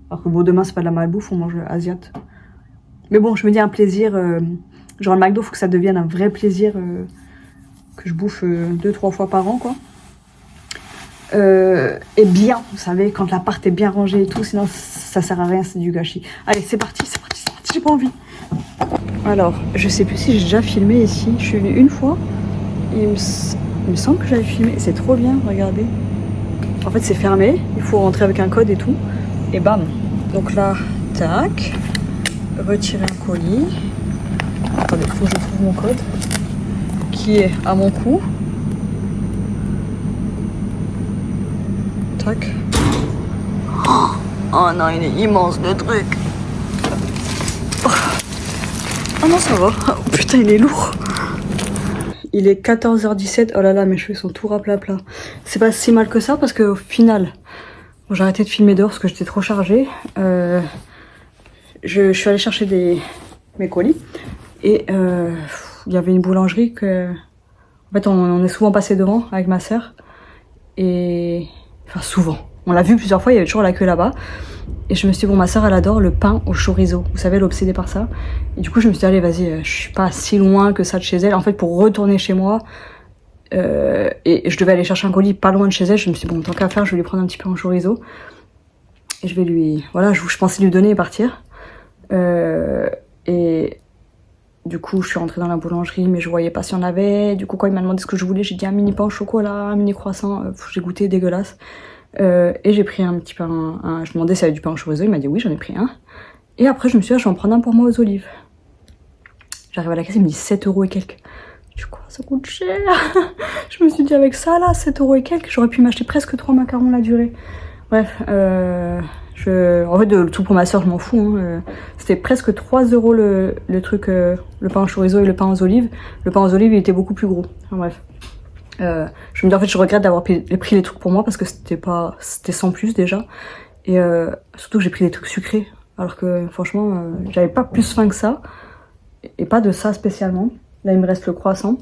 Alors que bon, demain, c'est pas de la malbouffe, on mange asiat. Mais bon, je me dis un plaisir. Genre, le McDo, faut que ça devienne un vrai plaisir que je bouffe 2-3 fois par an, quoi. Et bien, vous savez, quand l'appart est bien rangé et tout, sinon, ça sert à rien, c'est du gâchis. Allez, c'est parti, j'ai pas envie. Alors, je sais plus si j'ai déjà filmé ici. Je suis venue une fois. Il me semble que j'avais filmé. C'est trop bien, regardez. En fait, c'est fermé. Il faut rentrer avec un code et tout. Et bam. Donc là, tac. Retirer un colis. Attendez, il faut que je trouve mon code. Qui est à mon cou. Tac. Oh non, il est immense le truc. Oh non, ça va. Oh, putain, il est lourd. Il est 14h17, oh là là, mes cheveux sont tout raplapla. C'est pas si mal que ça parce qu'au final, bon, j'ai arrêté de filmer dehors parce que j'étais trop chargée. Je suis allée chercher mes colis et il y avait une boulangerie que... En fait, on est souvent passé devant avec ma soeur. Et... Enfin, souvent. On l'a vu plusieurs fois, il y avait toujours la queue là-bas. Et je me suis dit, bon, ma soeur, elle adore le pain au chorizo. Vous savez, elle est obsédée par ça. Et du coup, je me suis dit, allez, vas-y, je suis pas si loin que ça de chez elle. En fait, pour retourner chez moi, et je devais aller chercher un colis pas loin de chez elle, je me suis dit, bon, tant qu'à faire, je vais lui prendre un petit pain au chorizo. Et je vais lui... Voilà, je pensais lui donner et partir. Et du coup, je suis rentrée dans la boulangerie, mais je voyais pas si on avait. Du coup, quand il m'a demandé ce que je voulais, j'ai dit un mini pain au chocolat, un mini croissant. J'ai goûté, dégueulasse. Et j'ai pris un petit pain, je me demandais s'il y avait du pain au chorizo, il m'a dit oui, j'en ai pris un. Et après je me suis dit, je vais en prendre un pour moi aux olives. J'arrive à la caisse, il me dit 7 € et quelques. Du coup, ça coûte cher. Je me suis dit, avec ça là, 7 € et quelques, j'aurais pu m'acheter presque 3 macarons la durée. Bref, en fait, le tout pour ma soeur, je m'en fous. Hein. C'était presque 3 € le truc, le pain au chorizo et le pain aux olives. Le pain aux olives, il était beaucoup plus gros. Enfin, bref. Je me dis en fait je regrette d'avoir pris les trucs pour moi parce que c'était sans plus déjà et surtout que j'ai pris des trucs sucrés alors que franchement j'avais pas plus faim que ça et pas de ça spécialement. Là il me reste le croissant.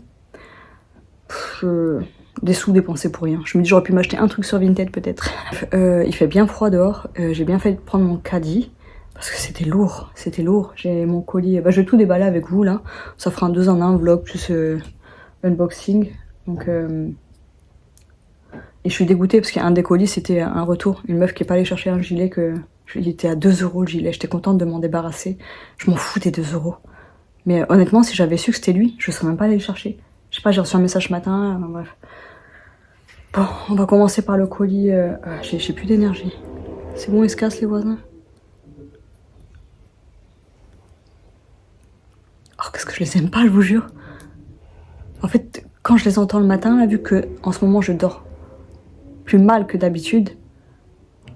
Des sous dépensés pour rien. Je me dis j'aurais pu m'acheter un truc sur Vinted peut-être. Il fait bien froid dehors, j'ai bien fait de prendre mon caddie parce que c'était lourd. J'ai mon colis, je vais tout déballer avec vous là, ça fera un 2 en 1 vlog plus unboxing. Donc, et je suis dégoûtée parce qu'un des colis c'était un retour. Une meuf qui est pas allée chercher un gilet il était à 2 € le gilet. J'étais contente de m'en débarrasser. Je m'en fous des 2 €. Mais honnêtement, si j'avais su que c'était lui, je serais même pas allée le chercher. Je sais pas, j'ai reçu un message ce matin. Bref. Bon, on va commencer par le colis. J'ai plus d'énergie. C'est bon, ils se cassent les voisins. Oh, qu'est-ce que que je les aime pas, je vous jure. En fait, quand je les entends le matin, là, vu que en ce moment je dors plus mal que d'habitude,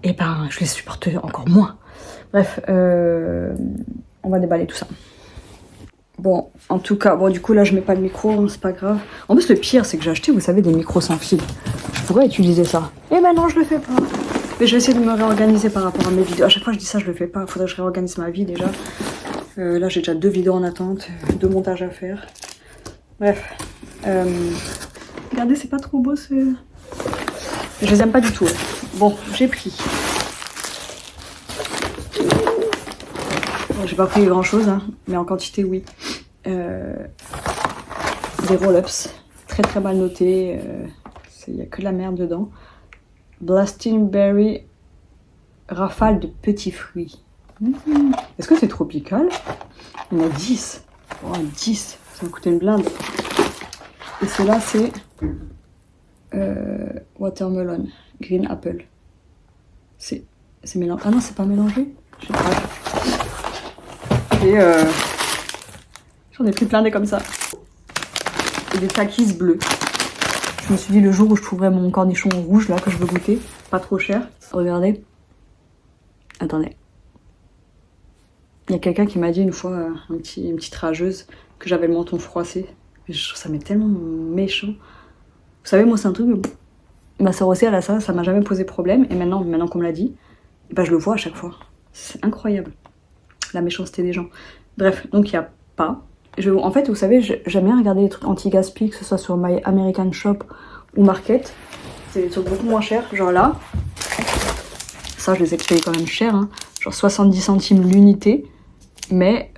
et ben je les supporte encore moins. Bref, on va déballer tout ça. Bon, en tout cas, bon du coup là je mets pas le micro, hein, c'est pas grave. En plus le pire c'est que j'ai acheté, vous savez, des micros sans fil. Je pourrais utiliser ça. Et ben non, je le fais pas. Mais je vais essayer de me réorganiser par rapport à mes vidéos. À chaque fois je dis ça, je le fais pas. Faudrait que je réorganise ma vie déjà. Là j'ai déjà 2 vidéos en attente, 2 montages à faire. Bref. Regardez, c'est pas trop beau ce... Je les aime pas du tout. Bon, j'ai pris. Bon, j'ai pas pris grand chose, hein, mais en quantité oui. Des roll-ups, très très mal notés. Il n'y a que de la merde dedans. Blasting Berry, rafale de petits fruits. Est-ce que c'est tropical? Il y en a 10. Oh, 10, ça m'a coûté une blinde. Et celle-là, c'est watermelon, green apple. C'est mélangé. Ah non, c'est pas mélangé. Je sais pas. Et j'en ai pris plein des comme ça. Et des takis bleus. Je me suis dit le jour où je trouverai mon cornichon rouge là que je veux goûter, pas trop cher. Regardez. Attendez. Il y a quelqu'un qui m'a dit une fois, une petite rageuse, que j'avais le menton froissé. Je trouve ça m'est tellement méchant. Vous savez, moi c'est un truc, ma soeur aussi elle a ça m'a jamais posé problème. Et maintenant qu'on me l'a dit, bah, je le vois à chaque fois. C'est incroyable. La méchanceté des gens. Bref, donc il n'y a pas. En fait, vous savez, j'aime bien regarder les trucs anti-gaspi, que ce soit sur My American Shop ou Market. C'est des trucs beaucoup moins chers. Genre là, ça je les ai payés quand même cher, hein. Genre 70 centimes l'unité. Mais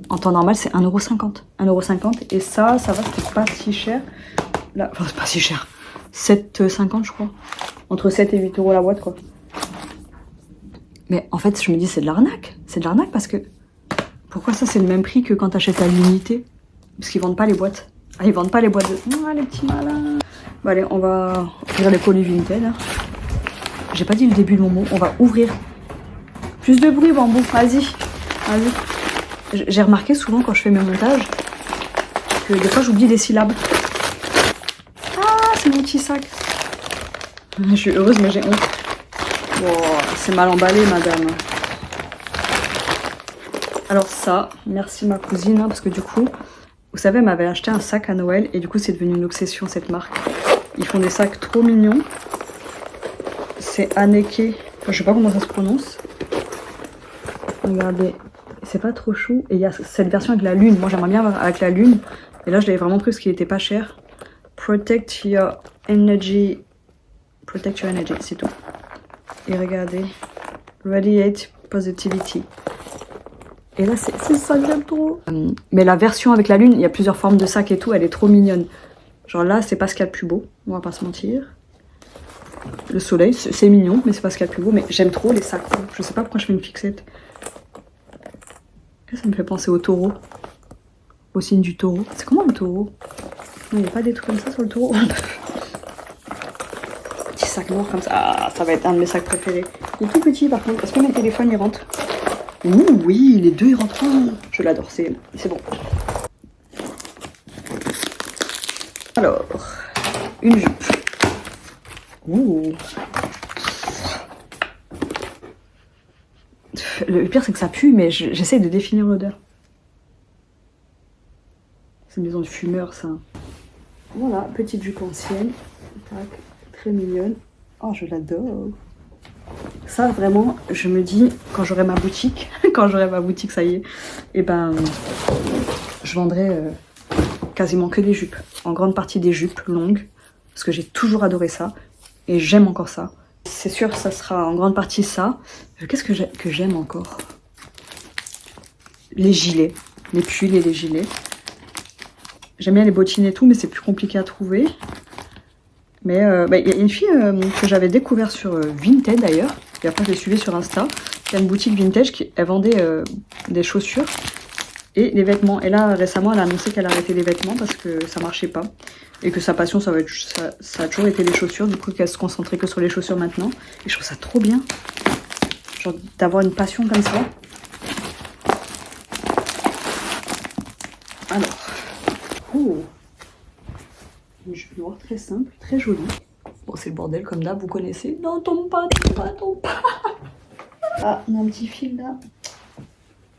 en temps normal, c'est 1,50 €. 1,50 €. Et ça va, c'était pas si cher. Là, enfin, c'est pas si cher. 7,50 € je crois. Entre 7 et 8 € la boîte, quoi. Mais en fait, je me dis, c'est de l'arnaque. C'est de l'arnaque parce que... Pourquoi ça, c'est le même prix que quand t'achètes à l'unité? Parce qu'ils vendent pas les boîtes. Ah, ils vendent pas les boîtes de... Ah, les petits malins. Bon, allez, on va ouvrir les colis Vinted. Hein. J'ai pas dit le début de mon mot. On va ouvrir. Plus de bruit, bambou. Vas-y. Vas-y. J'ai remarqué souvent quand je fais mes montages que des fois, j'oublie des syllabes. Ah, c'est mon petit sac. Je suis heureuse, mais j'ai honte. Oh, c'est mal emballé, madame. Alors ça, merci ma cousine, hein, parce que du coup, vous savez, elle m'avait acheté un sac à Noël, et du coup, c'est devenu une obsession, cette marque. Ils font des sacs trop mignons. C'est Anneke, enfin, je sais pas comment ça se prononce. Regardez, c'est pas trop chou. Et il y a cette version avec la lune. Moi, j'aimerais bien avoir avec la lune. Et là, je l'avais vraiment pris parce qu'il était pas cher. Protect your energy, c'est tout. Et regardez, Radiate Positivity. Et là, c'est ça que j'aime trop. Mais la version avec la lune, il y a plusieurs formes de sacs et tout, elle est trop mignonne. Genre là, c'est pas ce qu'il y a de plus beau, on va pas se mentir. Le soleil, c'est mignon, mais c'est pas ce qu'il y a de plus beau. Mais j'aime trop les sacs. Je sais pas pourquoi je fais une fixette. Et ça me fait penser au taureau. Au signe du taureau. C'est comment le taureau? Non, il n'y a pas des trucs comme ça sur le taureau. Petit sac noir comme ça. Ah, ça va être un de mes sacs préférés. Il est tout petit par contre. Est-ce que mes téléphones y rentrent? Ouh, oui, les deux ils rentrent. Je l'adore, c'est bon. Alors, une jupe. Ouh. Le pire c'est que ça pue, mais j'essaie de définir l'odeur. C'est une maison de fumeur, ça. Voilà, petite jupe ancienne. Tac, très mignonne. Oh, je l'adore. Ça, vraiment, je me dis, quand j'aurai ma boutique, ça y est, et ben, je vendrai quasiment que des jupes. En grande partie des jupes longues, parce que j'ai toujours adoré ça, et j'aime encore ça. C'est sûr, ça sera en grande partie ça. Qu'est-ce que j'aime encore? Les gilets, les pulls et les gilets. J'aime bien les bottines et tout, mais c'est plus compliqué à trouver. Mais y a une fille que j'avais découvert sur Vinted d'ailleurs, et après je l'ai suivie sur Insta. Il y a une boutique vintage qui elle vendait des chaussures et des vêtements. Et là récemment elle a annoncé qu'elle arrêtait les vêtements parce que ça marchait pas. Et que sa passion ça a toujours été les chaussures, du coup qu'elle se concentrait que sur les chaussures maintenant. Et je trouve ça trop bien. Genre d'avoir une passion comme ça. Alors, oh, une jupe noire très simple, très jolie. Bon, c'est le bordel comme d'hab, vous connaissez. Non, tombe pas, tombe pas, tombe pas. Ah, on a un petit fil là. Ah,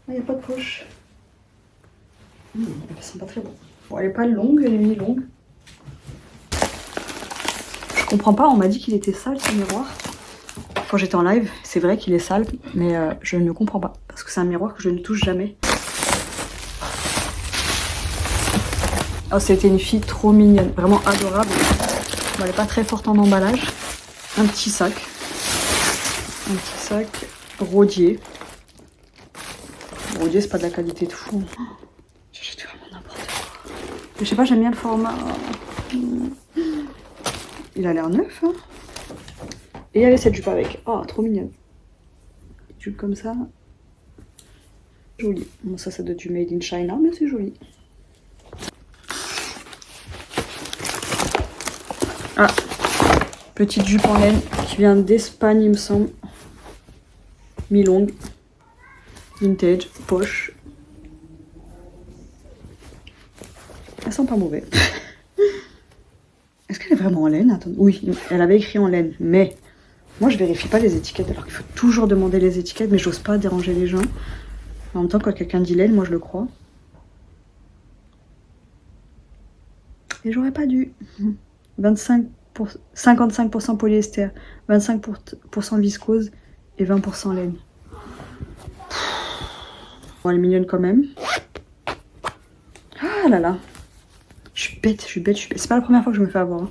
il n'y a pas de poche. Elles sont pas très bonnes. Bon, elle est pas longue, elle est mi-longue. Je comprends pas, on m'a dit qu'il était sale ce miroir. Quand j'étais en live, c'est vrai qu'il est sale, mais je ne comprends pas. Parce que c'est un miroir que je ne touche jamais. Oh, c'était une fille trop mignonne, vraiment adorable. Bon, elle n'est pas très forte en emballage. Un petit sac. Un petit sac Rodier. Rodier, c'est pas de la qualité de fou. J'achète vraiment n'importe quoi. Je sais pas, j'aime bien le format. Il a l'air neuf, hein. Et il y avait cette jupe avec. Oh, trop mignonne. Une jupe comme ça. Jolie. Bon, ça doit être du Made in China, mais c'est joli. Ah, petite jupe en laine qui vient d'Espagne, il me semble. Mi-longue. Vintage, poche. Elles sont pas mauvaises. Est-ce qu'elle est vraiment en laine? Attends. Oui, elle avait écrit en laine, mais moi je vérifie pas les étiquettes, alors qu'il faut toujours demander les étiquettes, mais j'ose pas déranger les gens. En même temps, quand quelqu'un dit laine, moi je le crois. Et j'aurais pas dû. 55% polyester, 25% viscose et 20% laine. Bon, elle est mignonne quand même. Ah là là. Je suis bête. C'est pas la première fois que je me fais avoir. Hein.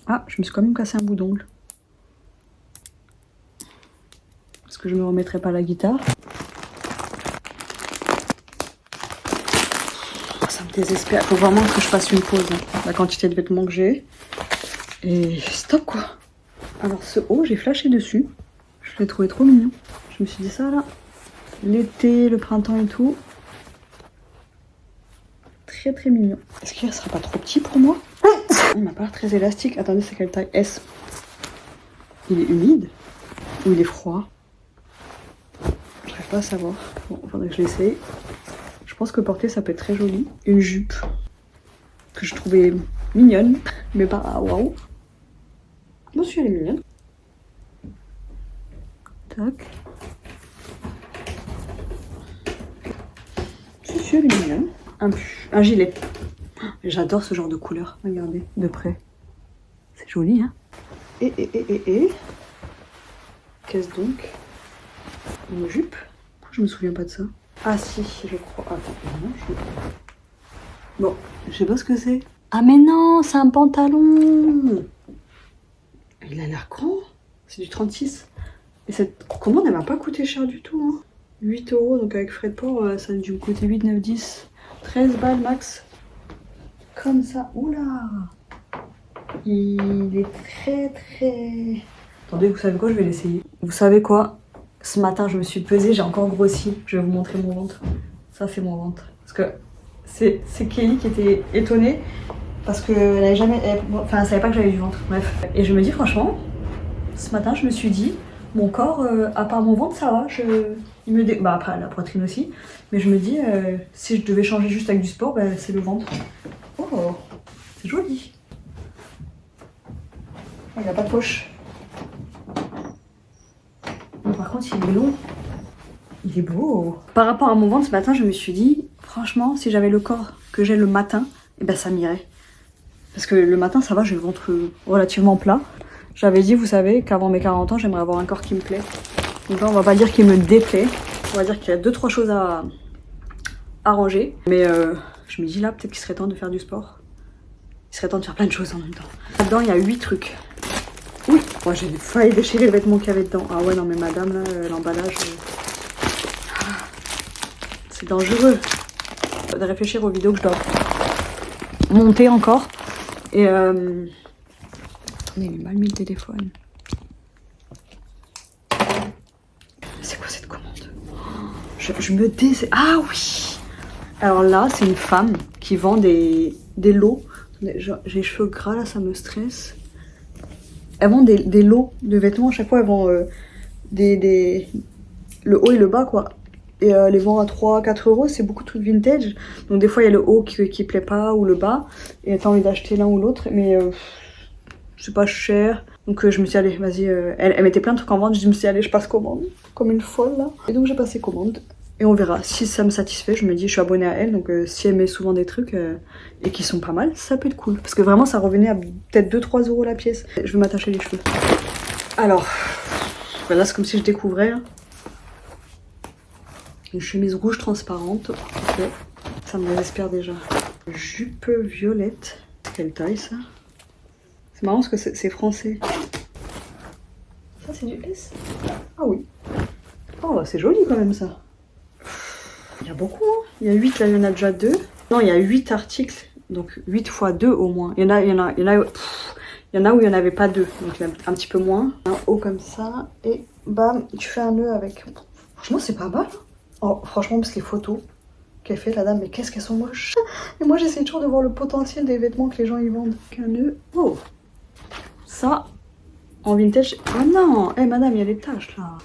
Ah, je me suis quand même cassé un bout d'ongle. Parce que je me remettrai pas à la guitare. Ça me désespère. Faut vraiment que je fasse une pause. Hein. La quantité de vêtements que j'ai. Et stop quoi. Alors ce haut, j'ai flashé dessus. Je l'ai trouvé trop mignon. Je me suis dit ça là. L'été, le printemps et tout. Très très mignon. Est-ce qu'il ne sera pas trop petit pour moi? Il m'a pas l'air très élastique. Attendez, c'est quelle taille? S. Il est humide ou il est froid? Je n'arrive pas à savoir. Bon, il faudrait que je l'essaye. Je pense que porter ça peut être très joli. Une jupe que je trouvais mignonne, mais pas waouh. Moi aussi elle est mignonne. Tac. Si, elle est mignonne. Un gilet. J'adore ce genre de couleur. Regardez, de près. C'est joli, hein. Et. Qu'est-ce donc? Une jupe? Je me souviens pas de ça. Ah si, je crois. Attends, non, Bon, je sais pas ce que c'est. Ah mais non, c'est un pantalon. Il a l'air grand. C'est du 36. Et cette commande, elle m'a pas coûté cher du tout. Hein. 8 €, donc avec frais de port, ça a dû me coûter 8, 9, 10, 13 balles max. Comme ça. Oula. Il est très très... Attendez, vous savez quoi? Je vais l'essayer. Vous savez quoi? Ce matin, je me suis pesée, j'ai encore grossi. Je vais vous montrer mon ventre. Ça, c'est mon ventre. Parce que c'est Kelly qui était étonnée. Parce qu'elle avait jamais... Enfin, elle savait pas que j'avais du ventre. Bref. Et je me dis, franchement, ce matin, je me suis dit, mon corps, à part mon ventre, ça va. Bah, après, la poitrine aussi. Mais je me dis, si je devais changer juste avec du sport, bah, c'est le ventre. Oh, c'est joli. Oh, il n'y a pas de poche. Mais par contre, il est long. Il est beau. Par rapport à mon ventre, ce matin, je me suis dit, franchement, si j'avais le corps que j'ai le matin, eh ben, ça m'irait. Parce que le matin, ça va, j'ai le ventre relativement plat. J'avais dit, vous savez, qu'avant mes 40 ans, j'aimerais avoir un corps qui me plaît. Donc là, on va pas dire qu'il me déplaît. On va dire qu'il y a 2-3 choses à arranger. Mais je me dis là, peut-être qu'il serait temps de faire du sport. Il serait temps de faire plein de choses en même temps. Là-dedans, il y a 8 trucs. Oui, moi j'ai failli déchirer le vêtement qu'il y avait dedans. Ah ouais, non mais madame, là, l'emballage... C'est dangereux. De réfléchir aux vidéos que je dois monter encore. Et il est mal mis le téléphone. C'est quoi cette commande? Je me Ah oui. Alors là, c'est une femme qui vend des lots. J'ai les cheveux gras là, ça me stresse. Elles vendent des lots de vêtements. À chaque fois, elles vendent des le haut et le bas quoi. Et les vend à 3-4 euros, c'est beaucoup de trucs vintage. Donc des fois il y a le haut qui plaît pas ou le bas. Et t'as envie d'acheter l'un ou l'autre, mais c'est pas cher. Donc je me suis dit allez vas-y, elle mettait plein de trucs en vente, je me suis dit allez je passe commande, comme une folle là. Et donc j'ai passé commande. Et on verra, si ça me satisfait, je me dis je suis abonnée à elle, donc si elle met souvent des trucs et qui sont pas mal, ça peut être cool. Parce que vraiment ça revenait à peut-être 2-3 euros la pièce. Je vais m'attacher les cheveux. Alors, là c'est comme si je découvrais. Hein. Une chemise rouge transparente, ok, ça me désespère déjà. Jupe violette, quelle taille ça? C'est marrant parce que c'est français. Ça c'est du S? Ah oui. Oh bah c'est joli quand même ça. Il y a beaucoup, hein. Il y a 8, là il y en a déjà 2. Non, il y a 8 articles, donc 8 fois 2 au moins. Il y en a où il n'y en avait pas 2, donc il y en a un petit peu moins. Un haut comme ça, et bam, tu fais un nœud avec. Franchement c'est pas mal. Oh, franchement, parce que les photos qu'elle fait, la dame, mais qu'est-ce qu'elles sont moches. Et moi j'essaie toujours de voir le potentiel des vêtements que les gens y vendent. Un nœud. Oh, ça, en vintage. Oh non, hé madame, il y a des taches là.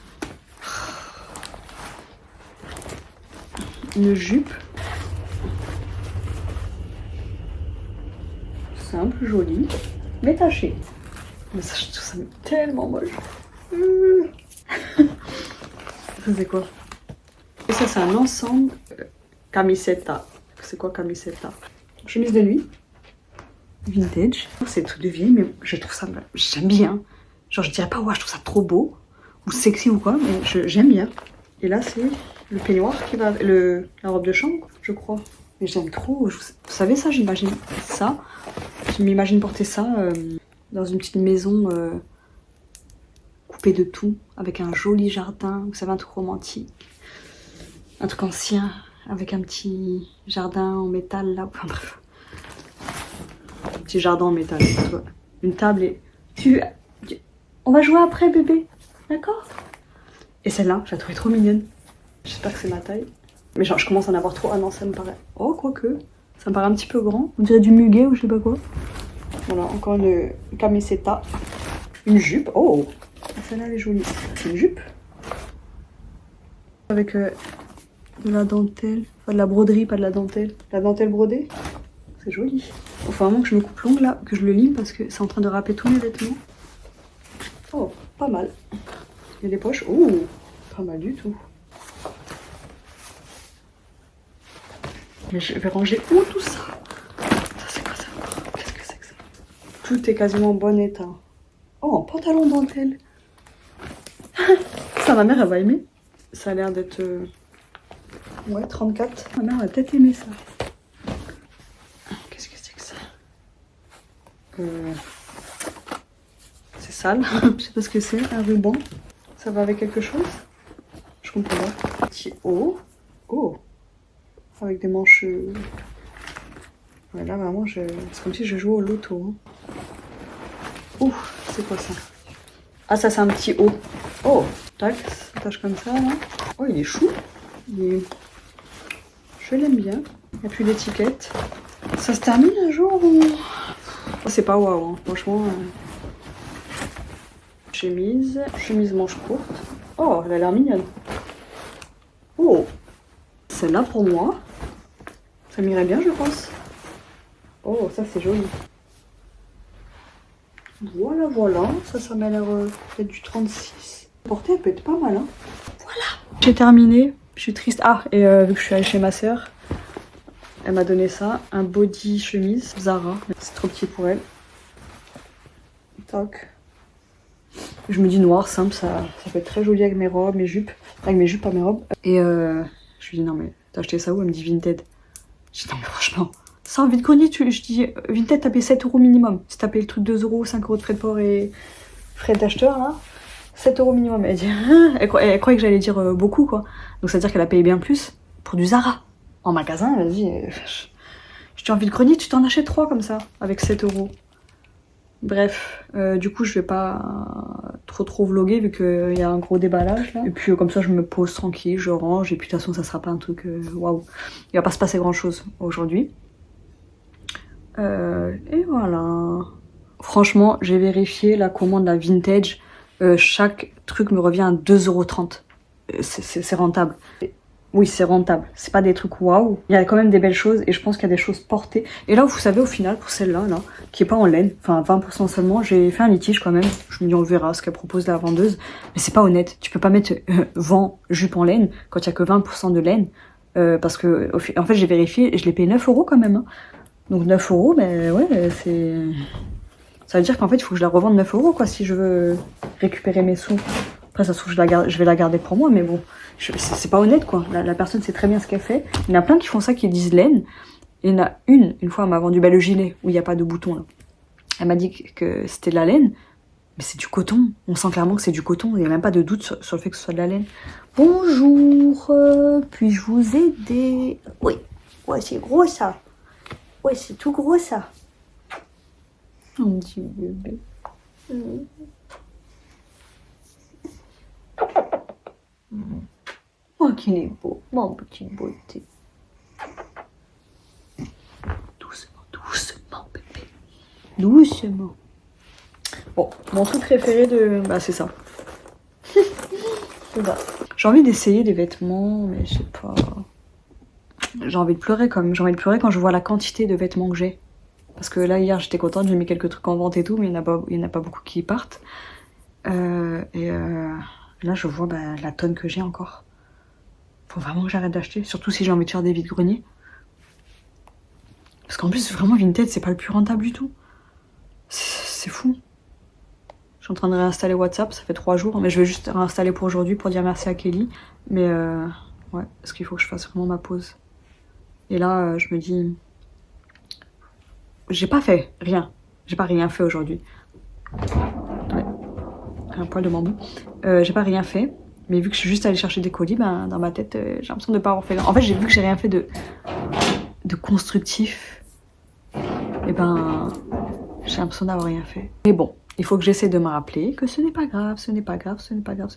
Une jupe. Simple, jolie, mais tachée. Mais ça, je trouve ça tellement moche. Ça c'est quoi? Et ça c'est un ensemble. Camiseta. C'est quoi camiseta? Chemise de nuit. Vintage. C'est tout de vieille, mais je trouve ça... J'aime bien. Genre je dirais pas ouais je trouve ça trop beau. Ou sexy ou quoi, mais j'aime bien. Et là c'est le peignoir qui va... la robe de chambre, je crois. Mais j'aime trop. Vous savez ça, j'imagine ça. Je m'imagine porter ça dans une petite maison coupée de tout, avec un joli jardin, vous savez, un truc romantique, un truc ancien, avec un petit jardin en métal là, enfin bref. Un petit jardin en métal, une table et... On va jouer après bébé, d'accord? Et celle-là, je la trouvais trop mignonne. J'espère que c'est ma taille. Mais genre, je commence à en avoir trop. Ah non, ça me paraît... Oh, quoique. Ça me paraît un petit peu grand. On dirait du muguet ou je sais pas quoi. Voilà, encore une camiseta. Une jupe. Oh, celle-là, elle est jolie. Une jupe. Avec de la dentelle. Enfin, de la broderie, pas de la dentelle. La dentelle brodée. C'est joli. Il faut vraiment que je me coupe l'ongle là, que je le lime parce que c'est en train de râper tous mes vêtements. Oh, pas mal. Il y a des poches. Oh, pas mal du tout. Mais je vais ranger où tout ça? Ça c'est quoi ça? Qu'est-ce que c'est que ça? Tout est quasiment en bon état. Oh, un pantalon dentelle. Ça, ma mère elle va aimer. Ça a l'air d'être... Ouais, 34. Ma mère va peut-être aimer ça. Qu'est-ce que c'est que ça? C'est sale. Je sais pas ce que c'est. Un ruban. Ça va avec quelque chose? Je comprends pas. Petit haut. Oh. Avec des manches... Ouais, là vraiment, c'est comme si je jouais au loto. Hein. Ouh, c'est quoi ça? Ah, ça c'est un petit haut. Oh, tac, ça tâche comme ça là. Oh, il est chou. Je l'aime bien. Il n'y a plus d'étiquette. Ça se termine un jour ou... Oh, c'est pas waouh, hein. Franchement. Chemise manche courte. Oh, elle a l'air mignonne. Oh, celle-là pour moi. Ça m'irait bien, je pense. Oh, ça c'est joli. Voilà, voilà. Ça m'a l'air peut-être du 36. Portée, elle peut être pas mal, hein. Voilà. J'ai terminé. Je suis triste. Ah, et vu que je suis allée chez ma soeur, elle m'a donné ça. Un body chemise Zara. C'est trop petit pour elle. Toc. Je me dis noir, simple, ça peut être très joli avec mes robes, mes jupes. Avec mes jupes, pas mes robes. Et je lui dis non, mais t'as acheté ça où? Elle me dit Vinted. Je dis non, mais franchement. Ça, en vide-grenier, je dis, Vinted, t'as payé 7 € minimum. Si t'as payé le truc 2 €, 5 € de frais de port et frais d'acheteur, là, 7 € minimum. Elle dit, elle croyait que j'allais dire beaucoup, quoi. Donc, ça veut dire qu'elle a payé bien plus pour du Zara. En magasin, elle a dit, je dis, en vide-grenier, tu t'en achètes 3 comme ça, avec 7 €. Bref, du coup, je vais pas trop vlogger vu qu'il y a un gros déballage, là. Et puis, comme ça, je me pose tranquille, je range. Et puis, de toute façon, ça sera pas un truc, waouh. Il va pas se passer grand-chose aujourd'hui. Et voilà. Franchement, j'ai vérifié la commande, la vintage. Chaque truc me revient à 2,30 €. c'est rentable. Oui, c'est rentable. C'est pas des trucs waouh. Il y a quand même des belles choses et je pense qu'il y a des choses portées. Et là, vous savez, au final, pour celle-là, là, qui est pas en laine, enfin 20% seulement, j'ai fait un litige quand même. Je me dis, on verra ce qu'elle propose la vendeuse. Mais c'est pas honnête. Tu peux pas mettre vent jupe en laine quand il y a que 20% de laine. Parce que, en fait, j'ai vérifié et je l'ai payé 9 € quand même. Hein. Donc 9 €, ben ouais, c'est... Ça veut dire qu'en fait, il faut que je la revende 9 € quoi, si je veux récupérer mes sous. Après, ça se trouve, je vais la garder pour moi, mais bon, c'est pas honnête, quoi. La personne sait très bien ce qu'elle fait. Il y en a plein qui font ça, qui disent laine. Il y en a une fois, elle m'a vendu le gilet, où il n'y a pas de bouton, là. Elle m'a dit que c'était de la laine, mais c'est du coton. On sent clairement que c'est du coton. Il n'y a même pas de doute sur le fait que ce soit de la laine. Bonjour, puis-je vous aider? Oui, ouais, c'est gros, ça. Ouais, c'est tout gros, ça. Mon petit bébé. Oh, qu'il est beau, mon petit beauté. Doucement, doucement, bébé. Doucement. Bon, mon truc préféré de... Bah, c'est ça. C'est ça. J'ai envie d'essayer des vêtements, mais je sais pas... J'ai envie de pleurer quand même. J'ai envie de pleurer quand je vois la quantité de vêtements que j'ai. Parce que là, hier, j'étais contente, j'ai mis quelques trucs en vente et tout, mais il n'y en a pas beaucoup qui partent. Là, je vois la tonne que j'ai encore. Faut vraiment que j'arrête d'acheter, surtout si j'ai envie de faire des vides-greniers. Parce qu'en plus, vraiment, Vinted, c'est pas le plus rentable du tout. C'est fou. Je suis en train de réinstaller WhatsApp, ça fait 3 jours, mais je vais juste réinstaller pour aujourd'hui pour dire merci à Kelly. Mais ouais, parce qu'il faut que je fasse vraiment ma pause. Et là, je me dis... J'ai pas fait rien. J'ai pas rien fait aujourd'hui. Ouais. Un poil de bambou. J'ai pas rien fait. Mais vu que je suis juste allée chercher des colis, ben, dans ma tête, j'ai l'impression de pas avoir fait... En fait, j'ai vu que j'ai rien fait de constructif. Et ben, j'ai l'impression d'avoir rien fait. Mais bon, il faut que j'essaie de me rappeler que ce n'est pas grave, ce n'est pas grave, ce n'est pas grave.